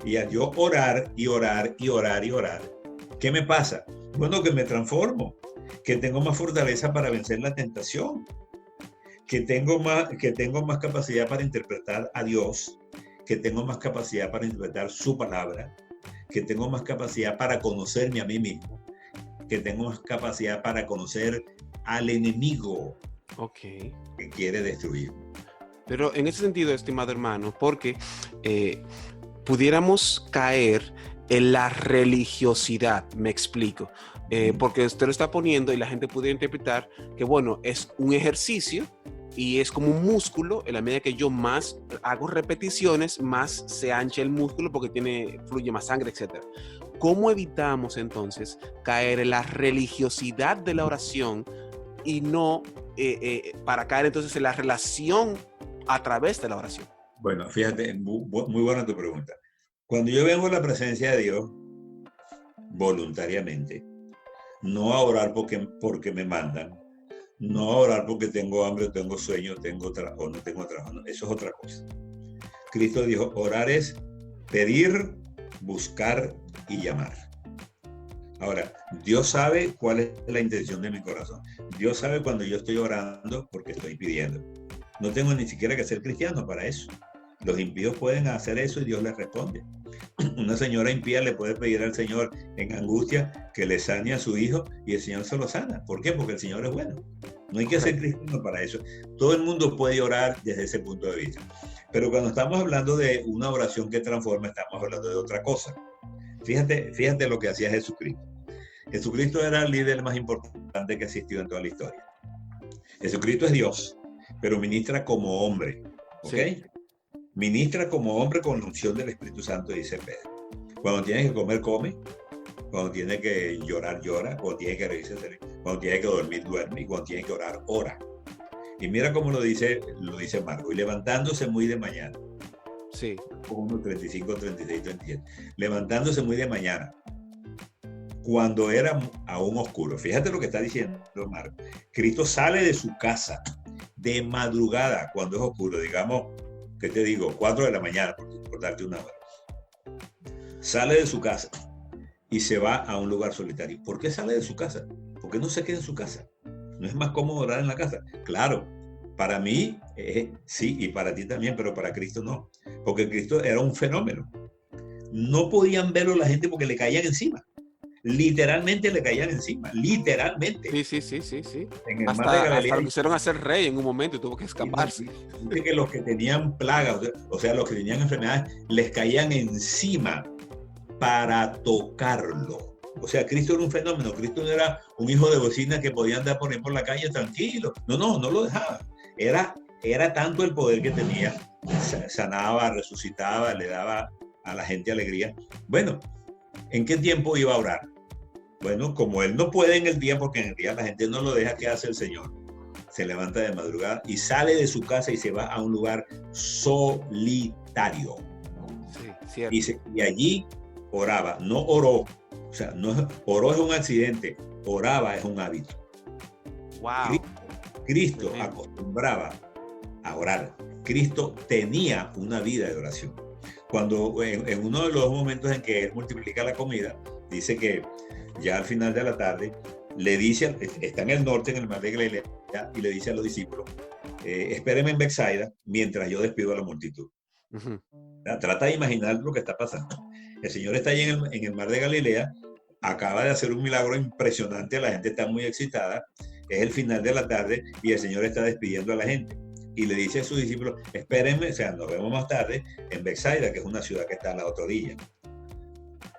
Y al yo orar y orar y orar y orar, ¿qué me pasa? Bueno, que me transformo, que tengo más fortaleza para vencer la tentación, que tengo más capacidad para interpretar a Dios, que tengo más capacidad para interpretar su palabra, que tengo más capacidad para conocerme a mí mismo, que tengo más capacidad para conocer al enemigo Ok. que quiere destruir. Pero en ese sentido, estimado hermano, porque pudiéramos caer en la religiosidad, me explico. Porque usted lo está poniendo y la gente pudiera interpretar que, bueno, es un ejercicio y es como un músculo. En la medida que yo más hago repeticiones, más se ancha el músculo porque fluye más sangre, etc. ¿Cómo evitamos entonces caer en la religiosidad de la oración y no para caer entonces en la relación a través de la oración? Bueno, fíjate, muy buena tu pregunta. Cuando yo vengo a la presencia de Dios, voluntariamente, no a orar porque me mandan, no a orar porque tengo hambre, tengo sueño, o no tengo trabajo, no, eso es otra cosa. Cristo dijo, orar es pedir, buscar y llamar. Ahora, Dios sabe cuál es la intención de mi corazón. Dios sabe cuando yo estoy orando porque estoy pidiendo. No tengo ni siquiera que ser cristiano para eso. Los impíos pueden hacer eso y Dios les responde. Una señora impía le puede pedir al Señor en angustia que le sane a su hijo y el Señor se lo sana. ¿Por qué? Porque el Señor es bueno. No hay que ser cristiano para eso. Todo el mundo puede orar desde ese punto de vista. Pero cuando estamos hablando de una oración que transforma, estamos hablando de otra cosa. Fíjate lo que hacía Jesucristo. Jesucristo era el líder más importante que existió en toda la historia. Jesucristo es Dios, pero ministra como hombre. ¿Ok? Sí. Ministra como hombre con la unción del Espíritu Santo, dice Pedro. Cuando tiene que comer, come. Cuando tiene que llorar, llora. Cuando tiene que reírse, cuando tiene que dormir, duerme. Y cuando tiene que orar, ora. Y mira cómo lo dice Marco. Y levantándose muy de mañana. Sí. 1, 35, 36, 37. Levantándose muy de mañana. Cuando era aún oscuro. Fíjate lo que está diciendo Marco. Cristo sale de su casa de madrugada cuando es oscuro. Digamos, ¿qué te digo? 4 de la mañana, por darte una hora. Sale de su casa y se va a un lugar solitario. ¿Por qué sale de su casa? ¿Por qué no se queda en su casa? ¿No es más cómodo orar en la casa? Claro, para mí sí, y para ti también, pero para Cristo no. Porque Cristo era un fenómeno. No podían verlo la gente porque le caían encima. Literalmente le caían encima, literalmente. Sí. En el mar de Galilea, hasta lo quisieron hacer rey en un momento y tuvo que escaparse. Dice que los que tenían plagas, o sea, los que tenían enfermedades, les caían encima para tocarlo. O sea, Cristo era un fenómeno. Cristo no era un hijo de bocina que podía andar por la calle tranquilo. No lo dejaba. Era tanto el poder que tenía. Sanaba, resucitaba, le daba a la gente alegría. Bueno, ¿en qué tiempo iba a orar? Bueno, como él no puede en el día, porque en el día la gente no lo deja, ¿qué hace el Señor? Se levanta de madrugada y sale de su casa y se va a un lugar solitario. Sí, cierto. Y allí oraba, no oró. O sea, oró es un accidente, oraba es un hábito. Wow. Cristo acostumbraba a orar. Cristo tenía una vida de oración. Cuando en uno de los momentos en que él multiplica la comida, dice que ya al final de la tarde, le dice, está en el norte, en el mar de Galilea, y le dice a los discípulos, espérenme en Betsaida mientras yo despido a la multitud. Uh-huh. Trata de imaginar lo que está pasando. El Señor está allí en el mar de Galilea, acaba de hacer un milagro impresionante, la gente está muy excitada, es el final de la tarde y el Señor está despidiendo a la gente. Y le dice a sus discípulos, espérenme, o sea, nos vemos más tarde en Betsaida, que es una ciudad que está a la otra orilla.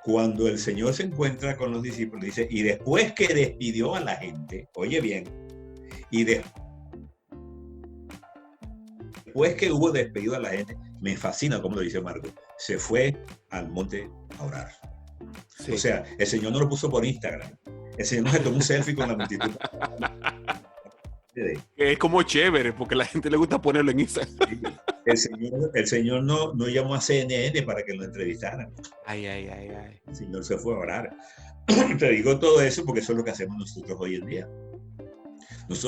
Cuando el Señor se encuentra con los discípulos, dice, y después que despidió a la gente, oye bien, y después que hubo despedido a la gente, me fascina como lo dice Marco, se fue al monte a orar. Sí. O sea, el Señor no lo puso por Instagram, el Señor no se tomó un selfie con la multitud. Es como chévere, porque a la gente le gusta ponerlo en Instagram. El Señor no llamó a CNN para que lo entrevistaran. Ay. El Señor se fue a orar. Te digo todo eso porque eso es lo que hacemos nosotros hoy en día.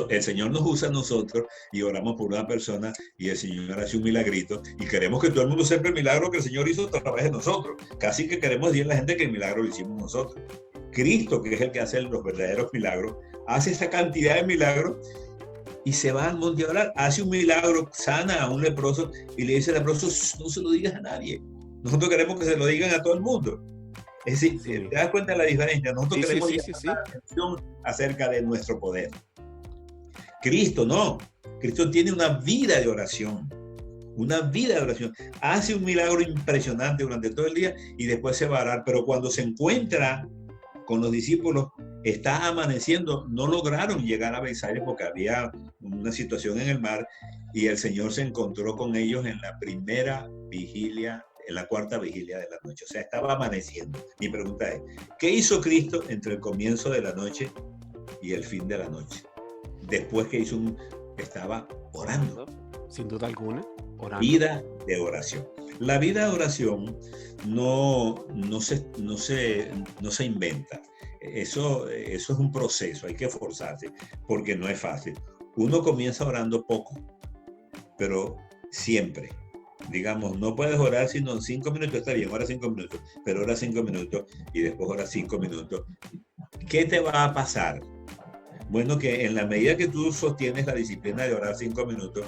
El Señor nos usa a nosotros y oramos por una persona y el Señor hace un milagrito y queremos que todo el mundo sepa el milagro que el Señor hizo a través de nosotros. Casi que queremos decir a la gente que el milagro lo hicimos nosotros. Cristo, que es el que hace los verdaderos milagros, hace esa cantidad de milagros y se va al monte a orar, hace un milagro, sana a un leproso y le dice al leproso, no se lo digas a nadie. Nosotros queremos que se lo digan a todo el mundo. Es decir, Sí, ¿te das cuenta de la diferencia? Nosotros sí, sí, queremos sí, llamar sí, sí. la atención acerca de nuestro poder. Cristo no. Cristo tiene una vida de oración. Una vida de oración. Hace un milagro impresionante durante todo el día y después se va a orar. Pero cuando se encuentra con los discípulos, está amaneciendo. No lograron llegar a Betsaida porque había una situación en el mar y el Señor se encontró con ellos en la primera vigilia, en la cuarta vigilia de la noche. O sea, estaba amaneciendo. Mi pregunta es, ¿qué hizo Cristo entre el comienzo de la noche y el fin de la noche? Después que estaba orando. Sin duda alguna, orando. Vida de oración. La vida de oración no se inventa. Eso es un proceso, hay que esforzarse, porque no es fácil. Uno comienza orando poco, pero siempre. Digamos, no puedes orar sino en 5 minutos, está bien, ora 5 minutos, pero ora 5 minutos y después ora 5 minutos. ¿Qué te va a pasar? Bueno, que en la medida que tú sostienes la disciplina de orar 5 minutos,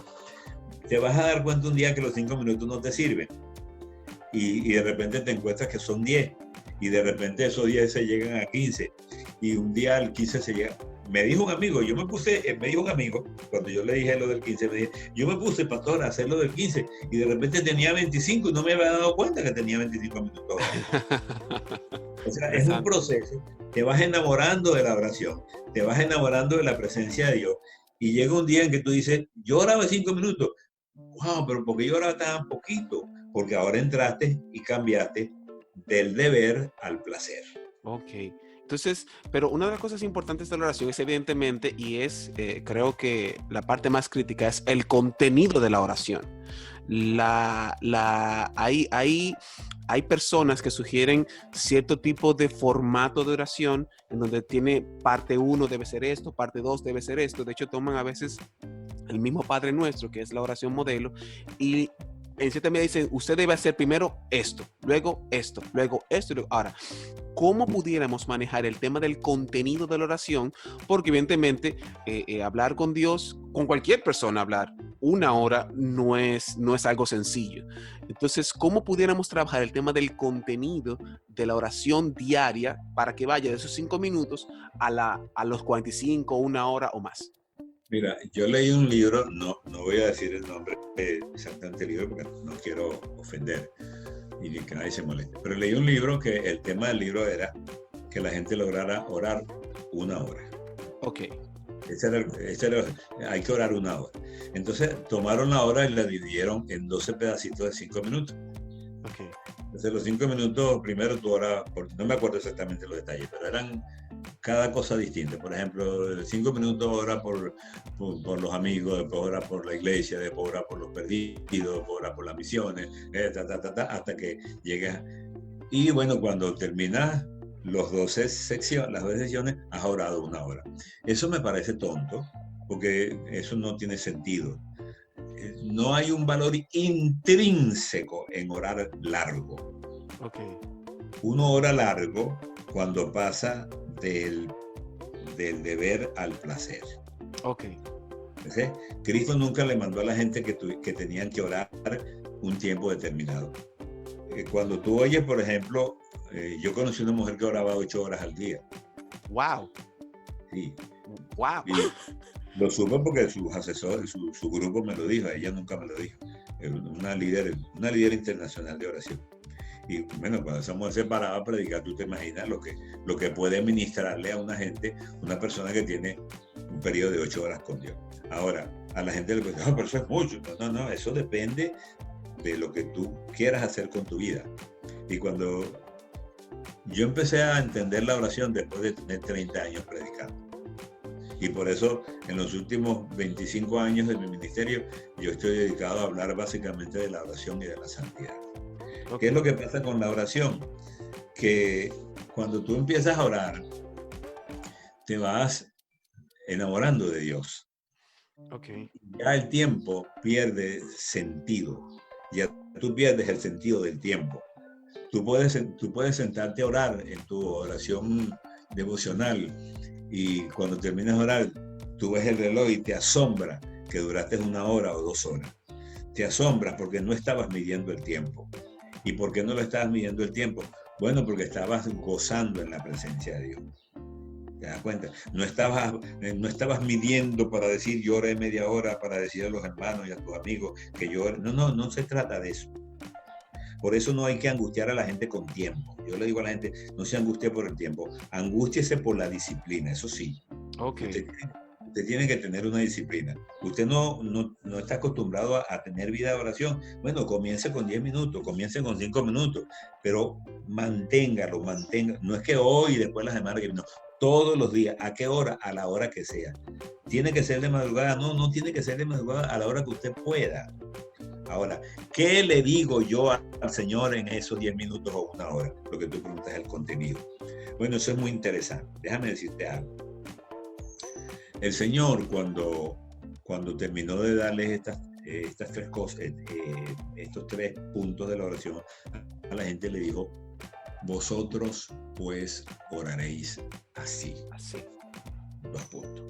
te vas a dar cuenta un día que los 5 minutos no te sirven. Y de repente te encuentras que son 10. Y de repente esos 10 se llegan a 15. Y un día al 15 se llega. Me dijo un amigo, cuando yo le dije lo del 15, me dije, yo me puse, pastor, a hacer lo del 15. Y de repente tenía 25 y no me había dado cuenta que tenía 25 minutos. O sea, es un proceso. Te vas enamorando de la oración, te vas enamorando de la presencia de Dios. Y llega un día en que tú dices, yo oraba 5 minutos. Wow, pero ¿por qué yo oraba tan poquito? Porque ahora entraste y cambiaste del deber al placer. Ok. Entonces, pero una de las cosas importantes de la oración es evidentemente, y creo que la parte más crítica es el contenido de la oración. Hay personas que sugieren cierto tipo de formato de oración en donde tiene parte 1 debe ser esto, parte 2 debe ser esto. De hecho, toman a veces el mismo Padre Nuestro, que es la oración modelo, y en cierta medida dicen, usted debe hacer primero esto, luego esto, luego esto. Ahora, ¿cómo pudiéramos manejar el tema del contenido de la oración? Porque evidentemente hablar con Dios, con cualquier persona hablar 1 hora no es algo sencillo. Entonces, ¿cómo pudiéramos trabajar el tema del contenido de la oración diaria para que vaya de esos 5 minutos a los 45, 1 hora o más? Mira, yo leí un libro, no voy a decir el nombre exactamente del libro porque no quiero ofender y ni que nadie se moleste, pero leí un libro que el tema del libro era que la gente lograra orar 1 hora. Ok. Hay que orar 1 hora. Entonces tomaron la hora y la dividieron en 12 pedacitos de 5 minutos. Okay. Entonces los 5 minutos, primero tú oras, no me acuerdo exactamente los detalles, pero eran cada cosa distinta. Por ejemplo, 5 minutos ora por los amigos, después ora por la iglesia, después ora por los perdidos, después ora por las misiones, hasta que llegues. Y bueno, cuando terminas las 12 secciones, has orado 1 hora. Eso me parece tonto, porque eso no tiene sentido. No hay un valor intrínseco en orar largo. Okay. Uno ora largo cuando pasa del deber al placer. Okay. ¿Sí? Cristo nunca le mandó a la gente que tenían que orar un tiempo determinado. Cuando tú oyes, por ejemplo, yo conocí una mujer que oraba 8 horas al día. ¡Wow! Sí. ¡Wow! Y lo supe porque sus asesores, su grupo me lo dijo, ella nunca me lo dijo. Una líder internacional de oración. Y bueno, cuando esa mujer se paraba a predicar, tú te imaginas lo que puede ministrarle a una persona que tiene un periodo de 8 horas con Dios. Ahora, a la gente le puede decir, pero eso es mucho. No, eso depende de lo que tú quieras hacer con tu vida. Y cuando yo empecé a entender la oración después de tener 30 años predicando. Y por eso en los últimos 25 años de mi ministerio yo estoy dedicado a hablar básicamente de la oración y de la santidad. Okay. ¿Qué es lo que pasa con la oración? Que cuando tú empiezas a orar, te vas enamorando de Dios. Okay. Ya el tiempo pierde sentido. Ya tú pierdes el sentido del tiempo. Tú puedes sentarte a orar en tu oración devocional y cuando terminas de orar, tú ves el reloj y te asombra que duraste 1 hora o 2 horas. Te asombras porque no estabas midiendo el tiempo. ¿Y por qué no lo estabas midiendo el tiempo? Bueno, porque estabas gozando en la presencia de Dios. ¿Te das cuenta? No estabas midiendo para decir yo oré media hora, para decir a los hermanos y a tus amigos que yo oré. No se trata de eso. Por eso no hay que angustiar a la gente con tiempo. Yo le digo a la gente, no se angustie por el tiempo, angústiese por la disciplina, eso sí. Okay. Usted tiene que tener una disciplina. Usted no está acostumbrado a tener vida de oración. Bueno, comience con 10 minutos, comience con 5 minutos, pero manténgalo. No es que hoy y después la semana que viene, no. Todos los días. ¿A qué hora? A la hora que sea. ¿Tiene que ser de madrugada? No tiene que ser de madrugada, a la hora que usted pueda. Ahora, ¿qué le digo yo al Señor en esos 10 minutos o 1 hora? Lo que tú preguntas es el contenido. Bueno, eso es muy interesante. Déjame decirte algo. El Señor, cuando terminó de darles estas 3 cosas, estos 3 puntos de la oración, a la gente le dijo, vosotros pues oraréis así. 2 puntos.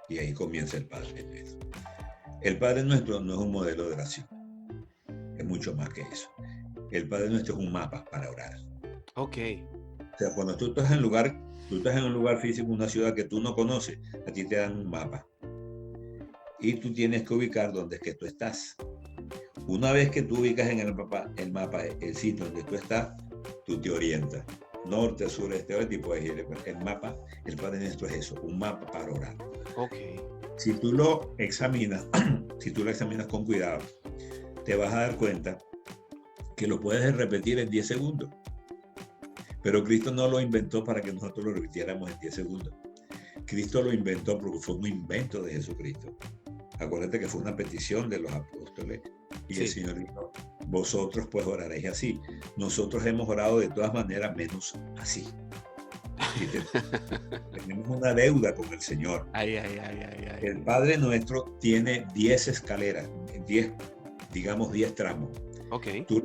Y ahí comienza el Padre Nuestro. El Padre Nuestro no es un modelo de oración. Es mucho más que eso. El Padre Nuestro es un mapa para orar. Ok. O sea, cuando tú estás en un lugar físico, una ciudad que tú no conoces, a ti te dan un mapa. Y tú tienes que ubicar dónde es que tú estás. Una vez que tú ubicas en el mapa, el sitio donde tú estás, tú te orientas. Norte, sur, este, oeste, y puedes ir. El mapa, el Padre Nuestro es eso, un mapa para orar. Ok. Si tú lo examinas, con cuidado, te vas a dar cuenta que lo puedes repetir en 10 segundos. Pero Cristo no lo inventó para que nosotros lo repitiéramos en 10 segundos. Cristo lo inventó porque fue un invento de Jesucristo. Acuérdate que fue una petición de los apóstoles y sí. El Señor dijo, vosotros pues oraréis así. Nosotros hemos orado de todas maneras menos así. Tenemos una deuda con el Señor. El Padre Nuestro tiene 10 escaleras, 10 tramos. Okay. Tú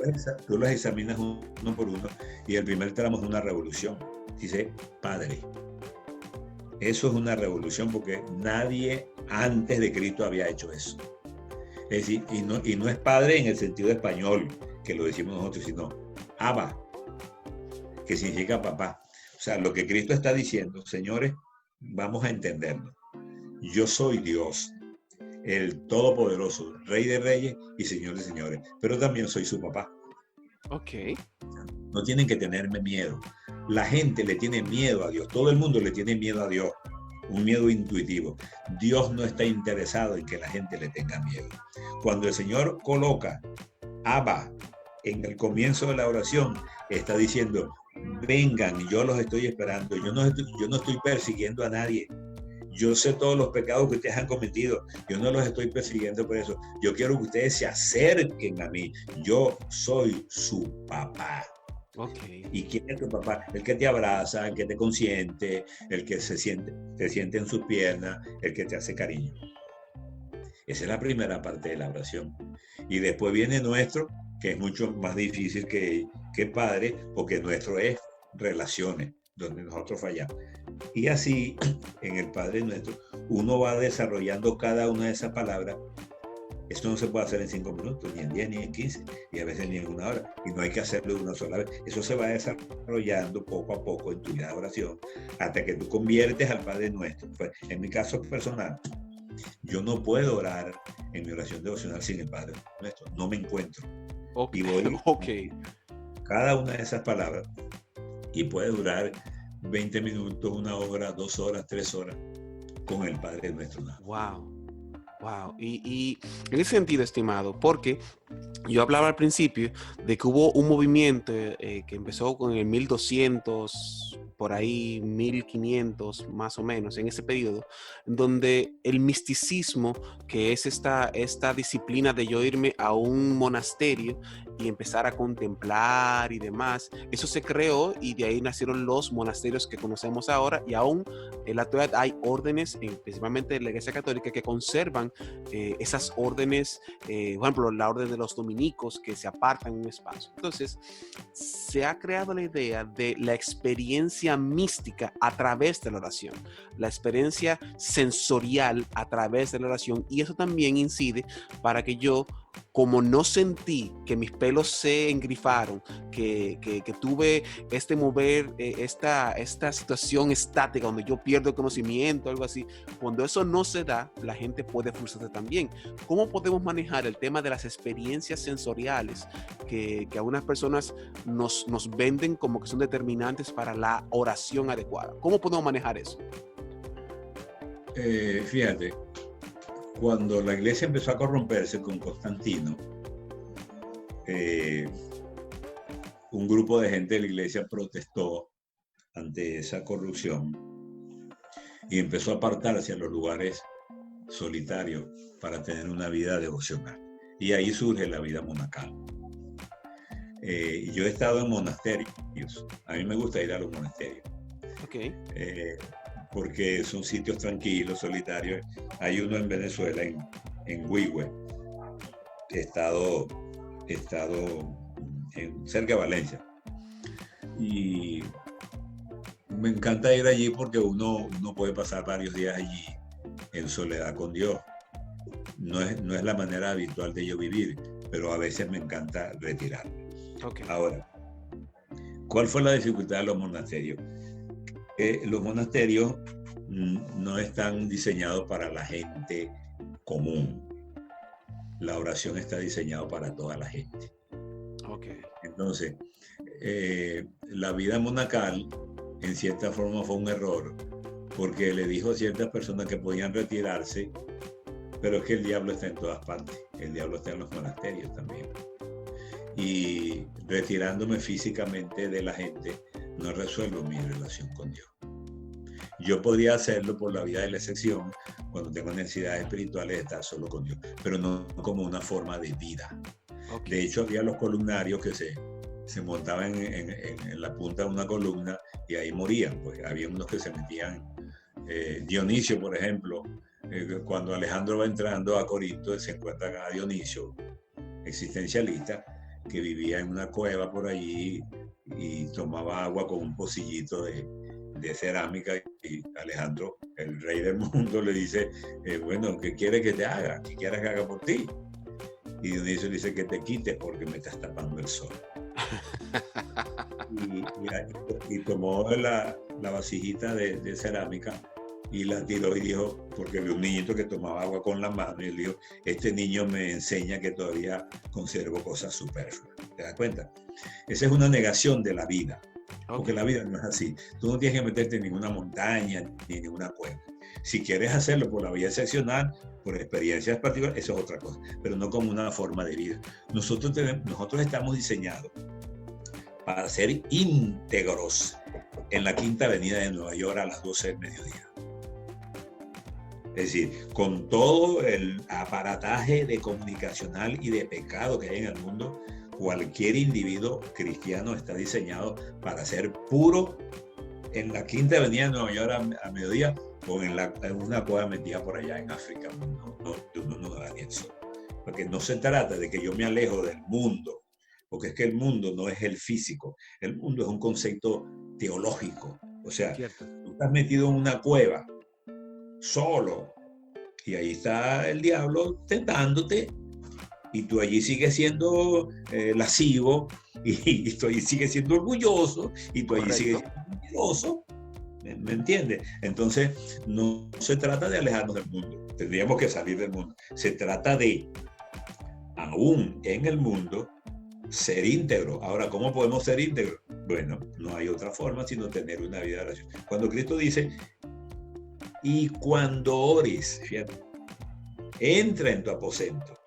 los examinas uno por uno y el primer tramo es una revolución. Dice Padre. Eso es una revolución porque nadie antes de Cristo había hecho eso. Es decir, y no es Padre en el sentido español, que lo decimos nosotros, sino Abba, que significa papá. O sea, lo que Cristo está diciendo, señores, vamos a entenderlo. Yo soy Dios, el Todopoderoso, Rey de Reyes y Señor de Señores, pero también soy su papá. Ok. No tienen que tenerme miedo. La gente le tiene miedo a Dios, todo el mundo le tiene miedo a Dios, un miedo intuitivo. Dios no está interesado en que la gente le tenga miedo. Cuando el Señor coloca Abba en el comienzo de la oración, está diciendo, vengan, yo los estoy esperando, yo no estoy persiguiendo a nadie. Yo sé todos los pecados que ustedes han cometido. Yo no los estoy persiguiendo por eso. Yo quiero que ustedes se acerquen a mí. Yo soy su papá. Okay. ¿Y quién es tu papá? El que te abraza, el que te consiente, el que te siente en sus piernas, el que te hace cariño. Esa es la primera parte de la oración. Y después viene nuestro, que es mucho más difícil que Padre, porque nuestro es relaciones, donde nosotros fallamos. Y así, en el Padre Nuestro, uno va desarrollando cada una de esas palabras. Esto no se puede hacer en 5 minutos, ni en 10, ni en 15, y a veces ni en 1 hora. Y no hay que hacerlo de una sola vez. Eso se va desarrollando poco a poco en tu vida de oración, hasta que tú conviertes al Padre Nuestro. Pues, en mi caso personal, yo no puedo orar en mi oración devocional sin el Padre Nuestro. No me encuentro. Okay. Y voy cada una de esas palabras, y puede durar 20 minutos, 1 hora, 2 horas, 3 horas con el Padre Nuestro. Wow. Y en ese sentido, estimado, porque yo hablaba al principio de que hubo un movimiento que empezó con el 1200, por ahí 1500 más o menos, en ese periodo, donde el misticismo, que es esta disciplina de yo irme a un monasterio y empezar a contemplar y demás. Eso se creó y de ahí nacieron los monasterios que conocemos ahora, y aún en la actualidad hay órdenes, principalmente en la Iglesia Católica, que conservan esas órdenes, por ejemplo, la orden de los dominicos, que se apartan un espacio. Entonces, se ha creado la idea de la experiencia mística a través de la oración, la experiencia sensorial a través de la oración, y eso también incide para que yo, como no sentí que mis pelos se engrifaron, que tuve este mover, esta situación estática donde yo pierdo el conocimiento, algo así, cuando eso no se da, la gente puede frustrarse también. ¿Cómo podemos manejar el tema de las experiencias sensoriales que algunas personas nos venden como que son determinantes para la oración adecuada? ¿Cómo podemos manejar eso? Fíjate, cuando la iglesia empezó a corromperse con Constantino, un grupo de gente de la iglesia protestó ante esa corrupción y empezó a apartarse a los lugares solitarios para tener una vida devocional. Y ahí surge la vida monacal. Yo he estado en monasterios. A mí me gusta ir a los monasterios. Okay. Porque son sitios tranquilos, solitarios. Hay uno en Venezuela, en Huigüe, estado cerca de Valencia. Y me encanta ir allí porque uno puede pasar varios días allí en soledad con Dios. No es la manera habitual de yo vivir, pero a veces me encanta retirarme. Okay. Ahora, ¿cuál fue la dificultad de los monasterios? Los monasterios no están diseñados para la gente común. La oración está diseñada para toda la gente. Okay. Entonces, la vida monacal, en cierta forma, fue un error, porque le dijo a ciertas personas que podían retirarse, pero es que el diablo está en todas partes. El diablo está en los monasterios también. Y retirándome físicamente de la gente, no resuelvo mi relación con Dios. Yo podría hacerlo por la vía de la excepción, cuando tengo necesidades espirituales de estar solo con Dios, pero no como una forma de vida. Okay. De hecho, había los columnarios que se montaban en la punta de una columna y ahí morían. Pues había unos que se metían. Dionisio, por ejemplo, cuando Alejandro va entrando a Corinto, se encuentra a Dionisio, existencialista, que vivía en una cueva por allí y tomaba agua con un pocillito de cerámica, y Alejandro, el rey del mundo, le dice, bueno, ¿qué quiere que te haga? ¿Qué quieres que haga por ti? Y Dionisio le dice que te quites porque me estás tapando el sol. y tomó la vasijita de cerámica y la tiró y dijo, porque vio un niñito que tomaba agua con la mano, y él dijo, este niño me enseña que todavía conservo cosas superfluas. ¿Te das cuenta? Esa es una negación de la vida, porque la vida no es así. Tú no tienes que meterte en ninguna montaña ni en ninguna cueva. Si quieres hacerlo por la vía excepcional, por experiencias particulares, eso es otra cosa, pero no como una forma de vida. Nosotros estamos diseñados para ser íntegros en la Quinta Avenida de Nueva York a las 12 del mediodía. Es decir, con todo el aparataje de comunicacional y de pecado que hay en el mundo, cualquier individuo cristiano está diseñado para ser puro en la Quinta Avenida de Nueva York a mediodía, o en una cueva metida por allá en África. No da ni eso. Porque no se trata de que yo me alejo del mundo, porque es que el mundo no es el físico. El mundo es un concepto teológico. O sea, tú estás metido en una cueva solo, y ahí está el diablo tentándote, y tú allí sigues siendo lascivo, y tú allí sigues siendo orgulloso, y tú allí sigues siendo mentiroso. ¿Me entiendes? Entonces, no se trata de alejarnos del mundo, tendríamos que salir del mundo. Se trata de, aún en el mundo, ser íntegro. Ahora, ¿cómo podemos ser íntegros? Bueno, no hay otra forma sino tener una vida de oración. Cuando Cristo dice, y cuando ores, fíjate, entra en tu aposento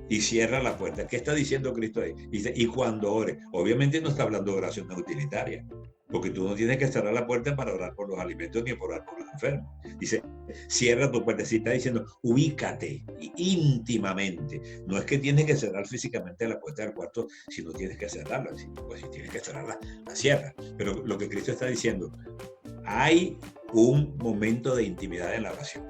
y cierra la puerta. ¿Qué está diciendo Cristo ahí? Dice, y cuando ores. Obviamente no está hablando de oración utilitaria, porque tú no tienes que cerrar la puerta para orar por los alimentos ni por orar por los enfermo. Dice, cierra tu puertecita, diciendo, ubícate íntimamente. No es que tienes que cerrar físicamente la puerta del cuarto, si no tienes que cerrarla. Pues si tienes que cerrarla, la cierra. Pero lo que Cristo está diciendo, hay un momento de intimidad en la oración.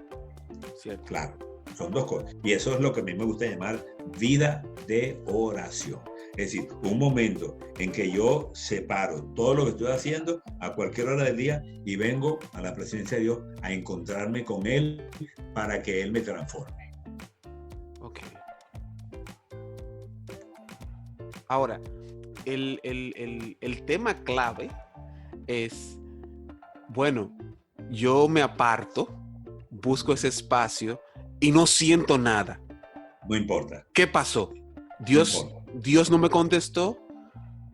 Cierto. Claro, son dos cosas. Y eso es lo que a mí me gusta llamar vida de oración. Es decir, un momento en que yo separo todo lo que estoy haciendo a cualquier hora del día y vengo a la presencia de Dios a encontrarme con Él para que Él me transforme. Ok. Ahora, el tema clave es, bueno, yo me aparto, busco ese espacio y no siento nada. No importa. ¿Qué pasó? Dios no me contestó.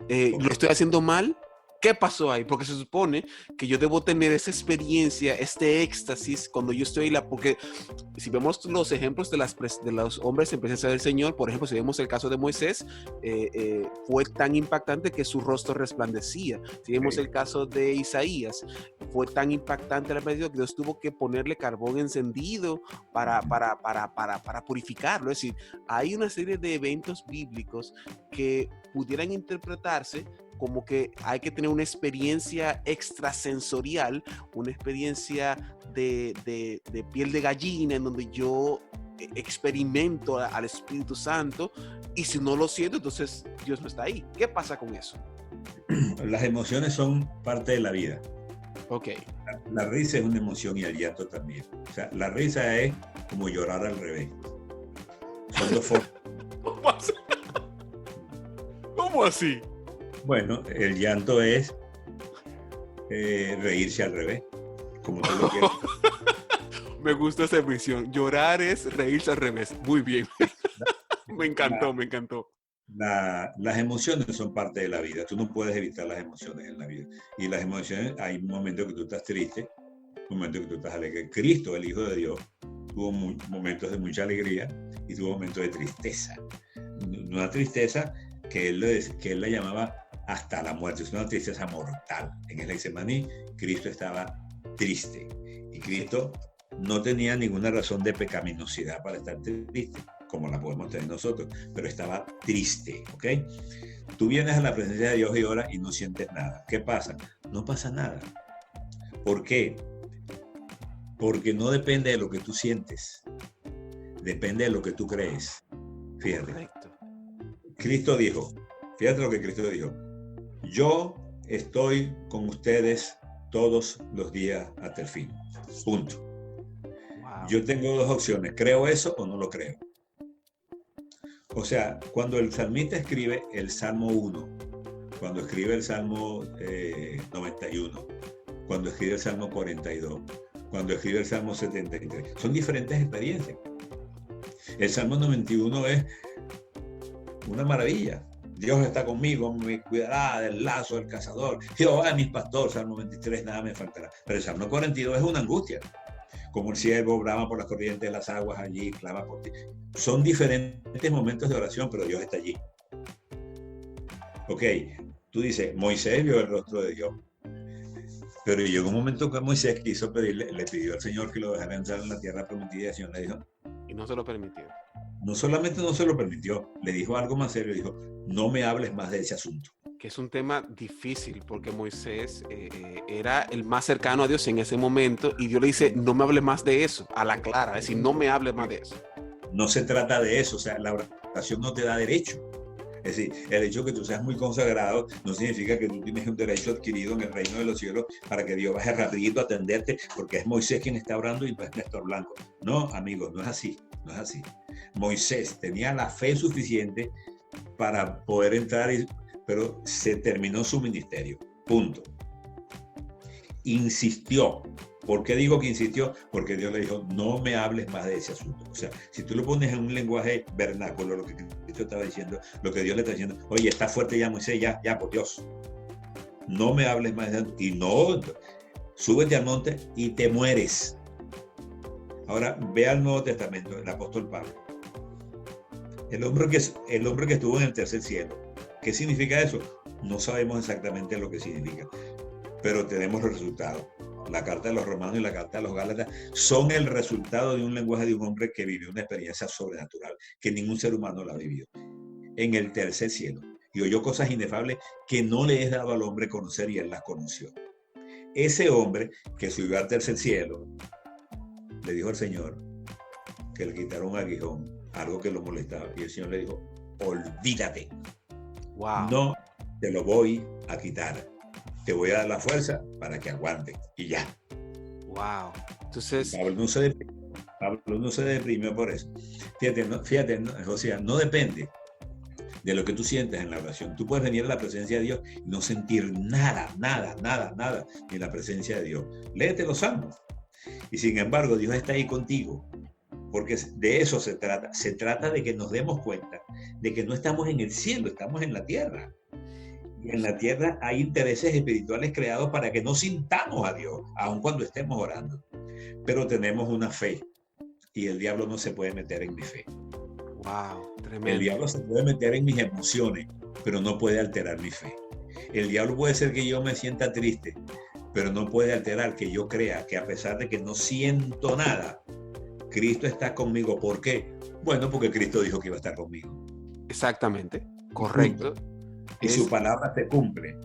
¿Lo estoy haciendo mal? ¿Qué pasó ahí? Porque se supone que yo debo tener esa experiencia, este éxtasis cuando yo estoy ahí, porque si vemos los ejemplos de los hombres en presencia del Señor, por ejemplo, si vemos el caso de Moisés, fue tan impactante que su rostro resplandecía. Si vemos el caso de Isaías, fue tan impactante la presencia que Dios tuvo que ponerle carbón encendido para purificarlo. Es decir, hay una serie de eventos bíblicos que pudieran interpretarse como que hay que tener una experiencia extrasensorial, una experiencia de piel de gallina, en donde yo experimento al Espíritu Santo, y si no lo siento, entonces Dios no está ahí. ¿Qué pasa con eso? Las emociones son parte de la vida. Ok. La risa es una emoción y el llanto también. O sea, la risa es como llorar al revés. Son dos formas. ¿Cómo así? ¿Cómo así? Bueno, el llanto es reírse al revés, como tú lo quieres. Me gusta esa definición. Llorar es reírse al revés. Muy bien. Me encantó. Las emociones son parte de la vida. Tú no puedes evitar las emociones en la vida. Y las emociones, hay un momento que tú estás triste, un momento que tú estás alegre. Cristo, el Hijo de Dios, tuvo momentos de mucha alegría y tuvo momentos de tristeza. Una tristeza que él la llamaba hasta la muerte. Es una tristeza mortal. En el Getsemaní, Cristo estaba triste. Y Cristo no tenía ninguna razón de pecaminosidad para estar triste, como la podemos tener nosotros, pero estaba triste, ¿ok? Tú vienes a la presencia de Dios y oras y no sientes nada. ¿Qué pasa? No pasa nada. ¿Por qué? Porque no depende de lo que tú sientes. Depende de lo que tú crees. Fíjate. Correcto. Cristo dijo, fíjate lo que Cristo dijo. Yo estoy con ustedes todos los días hasta el fin. Punto. Wow. Yo tengo dos opciones. ¿Creo eso o no lo creo? O sea, cuando el salmista escribe el Salmo 1, cuando escribe el Salmo 91, cuando escribe el Salmo 42, cuando escribe el Salmo 73, son diferentes experiencias. El Salmo 91 es una maravilla. Dios está conmigo, me cuidará del lazo del cazador. Jehová es mi pastor, Salmo 23, nada me faltará. Pero el Salmo 42 es una angustia. Como el siervo brama por las corrientes de las aguas, allí clama por ti. Son diferentes momentos de oración, pero Dios está allí. Ok, tú dices, Moisés vio el rostro de Dios. Pero llegó un momento que Moisés quiso pedirle, le pidió al Señor que lo dejara entrar en la tierra prometida y el Señor le dijo. Y no se lo permitió. No solamente no se lo permitió, le dijo algo más serio, dijo, no me hables más de ese asunto. Que es un tema difícil porque Moisés era el más cercano a Dios en ese momento y Dios le dice, no me hables más de eso, a la clara, es decir, no me hables más de eso. No se trata de eso, o sea, la oración no te da derecho. Es decir, el hecho de que tú seas muy consagrado no significa que tú tienes un derecho adquirido en el reino de los cielos para que Dios vaya rapidito a atenderte porque es Moisés quien está orando y no es Néstor Blanco. No, amigos, no es así, no es así. Moisés tenía la fe suficiente para poder entrar, pero se terminó su ministerio, punto. Insistió. ¿Por qué digo que insistió? Porque Dios le dijo, no me hables más de ese asunto. O sea, si tú lo pones en un lenguaje vernáculo, lo que Cristo estaba diciendo, lo que Dios le está diciendo, oye, está fuerte ya Moisés, ya, por Dios. No me hables más de eso. Y no, súbete al monte y te mueres. Ahora, ve al Nuevo Testamento, el apóstol Pablo. El hombre que estuvo en el tercer cielo. ¿Qué significa eso? No sabemos exactamente lo que significa, pero tenemos los resultados. la carta de los Romanos y la carta de los Gálatas, son el resultado de un lenguaje de un hombre que vivió una experiencia sobrenatural, que ningún ser humano la ha vivido, en el tercer cielo. Y oyó cosas inefables que no le es dado al hombre conocer, y él las conoció. Ese hombre que subió al tercer cielo, le dijo al Señor que le quitaron un aguijón, algo que lo molestaba, y el Señor le dijo, olvídate. Wow. No te lo voy a quitar. Te voy a dar la fuerza para que aguante. Y ya. Wow. Entonces, Pablo no se deprimió por eso. Fíjate, José, no depende de lo que tú sientes en la oración. Tú puedes venir a la presencia de Dios y no sentir nada en la presencia de Dios. Léete los salmos. Y sin embargo, Dios está ahí contigo. Porque de eso se trata. Se trata de que nos demos cuenta de que no estamos en el cielo, estamos en la tierra. Y en la tierra hay intereses espirituales creados para que no sintamos a Dios, aun cuando estemos orando. Pero tenemos una fe. Y el diablo no se puede meter en mi fe. Wow, tremendo. El diablo se puede meter en mis emociones, pero no puede alterar mi fe. El diablo puede ser que yo me sienta triste, pero no puede alterar que yo crea que a pesar de que no siento nada, Cristo está conmigo. ¿Por qué? Bueno, porque Cristo dijo que iba a estar conmigo. Exactamente, correcto. Y su palabra se cumple.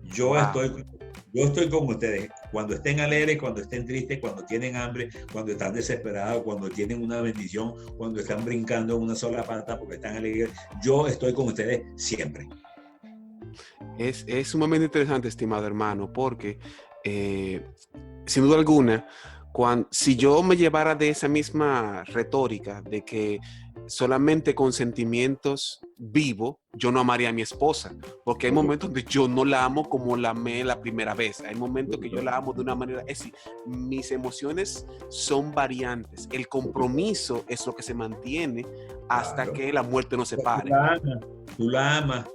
Yo estoy con ustedes cuando estén alegres, cuando estén tristes, cuando tienen hambre, cuando están desesperados, cuando tienen una bendición, cuando están brincando en una sola pata porque están alegres. Yo estoy con ustedes siempre. Es sumamente interesante, estimado hermano, porque sin duda alguna, si yo me llevara de esa misma retórica de que solamente con sentimientos vivo, yo no amaría a mi esposa, porque hay momentos donde yo no la amo como la amé la primera vez. Hay momentos que yo la amo de una manera, es decir, mis emociones son variantes. El compromiso es lo que se mantiene hasta que la muerte nos separe. Tú la amas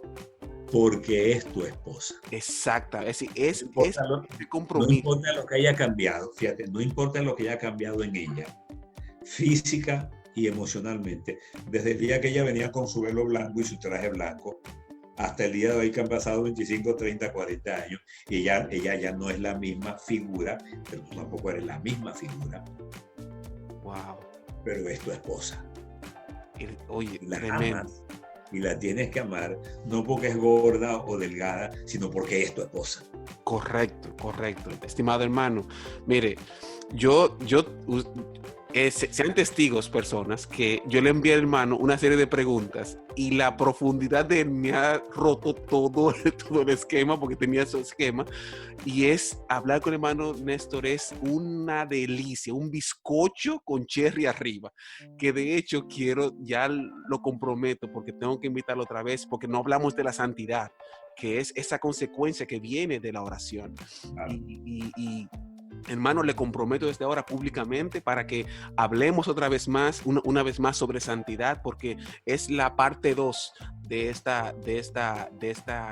porque es tu esposa. Exacto, es decir, es el compromiso. No importa lo que haya cambiado, fíjate, no importa lo que haya cambiado en ella, física y emocionalmente, desde el día que ella venía con su velo blanco y su traje blanco, hasta el día de hoy que han pasado 25, 30, 40 años, y ella ya no es la misma figura, pero tú tampoco eres la misma figura. Wow. Pero es tu esposa. Oye, la tremendo. Amas, y la tienes que amar, no porque es gorda o delgada, sino porque es tu esposa. Correcto. Estimado hermano, mire, sean testigos, personas, que yo le envié al hermano una serie de preguntas y la profundidad de él me ha roto todo el esquema, porque tenía su esquema, y hablar con el hermano Néstor es una delicia, un bizcocho con cherry arriba, que de hecho ya lo comprometo, porque tengo que invitarlo otra vez, porque no hablamos de la santidad, que es esa consecuencia que viene de la oración. Claro. Hermano, le comprometo desde ahora públicamente para que hablemos otra vez más, una vez más sobre santidad, porque es la parte 2 de esta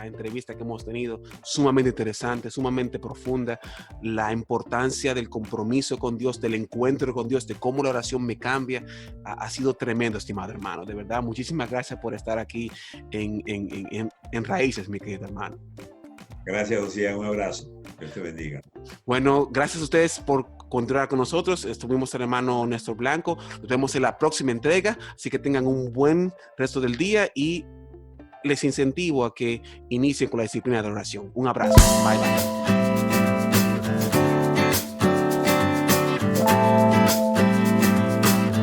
entrevista que hemos tenido, sumamente interesante, sumamente profunda, la importancia del compromiso con Dios, del encuentro con Dios, de cómo la oración me cambia. Ha sido tremendo, estimado hermano, de verdad, muchísimas gracias por estar aquí en Raíces, mi querido hermano. Gracias, José, un abrazo. Dios te bendiga. Bueno, gracias a ustedes por continuar con nosotros. Estuvimos el hermano Néstor Blanco. Nos vemos en la próxima entrega. Así que tengan un buen resto del día y les incentivo a que inicien con la disciplina de oración. Un abrazo. Bye, bye.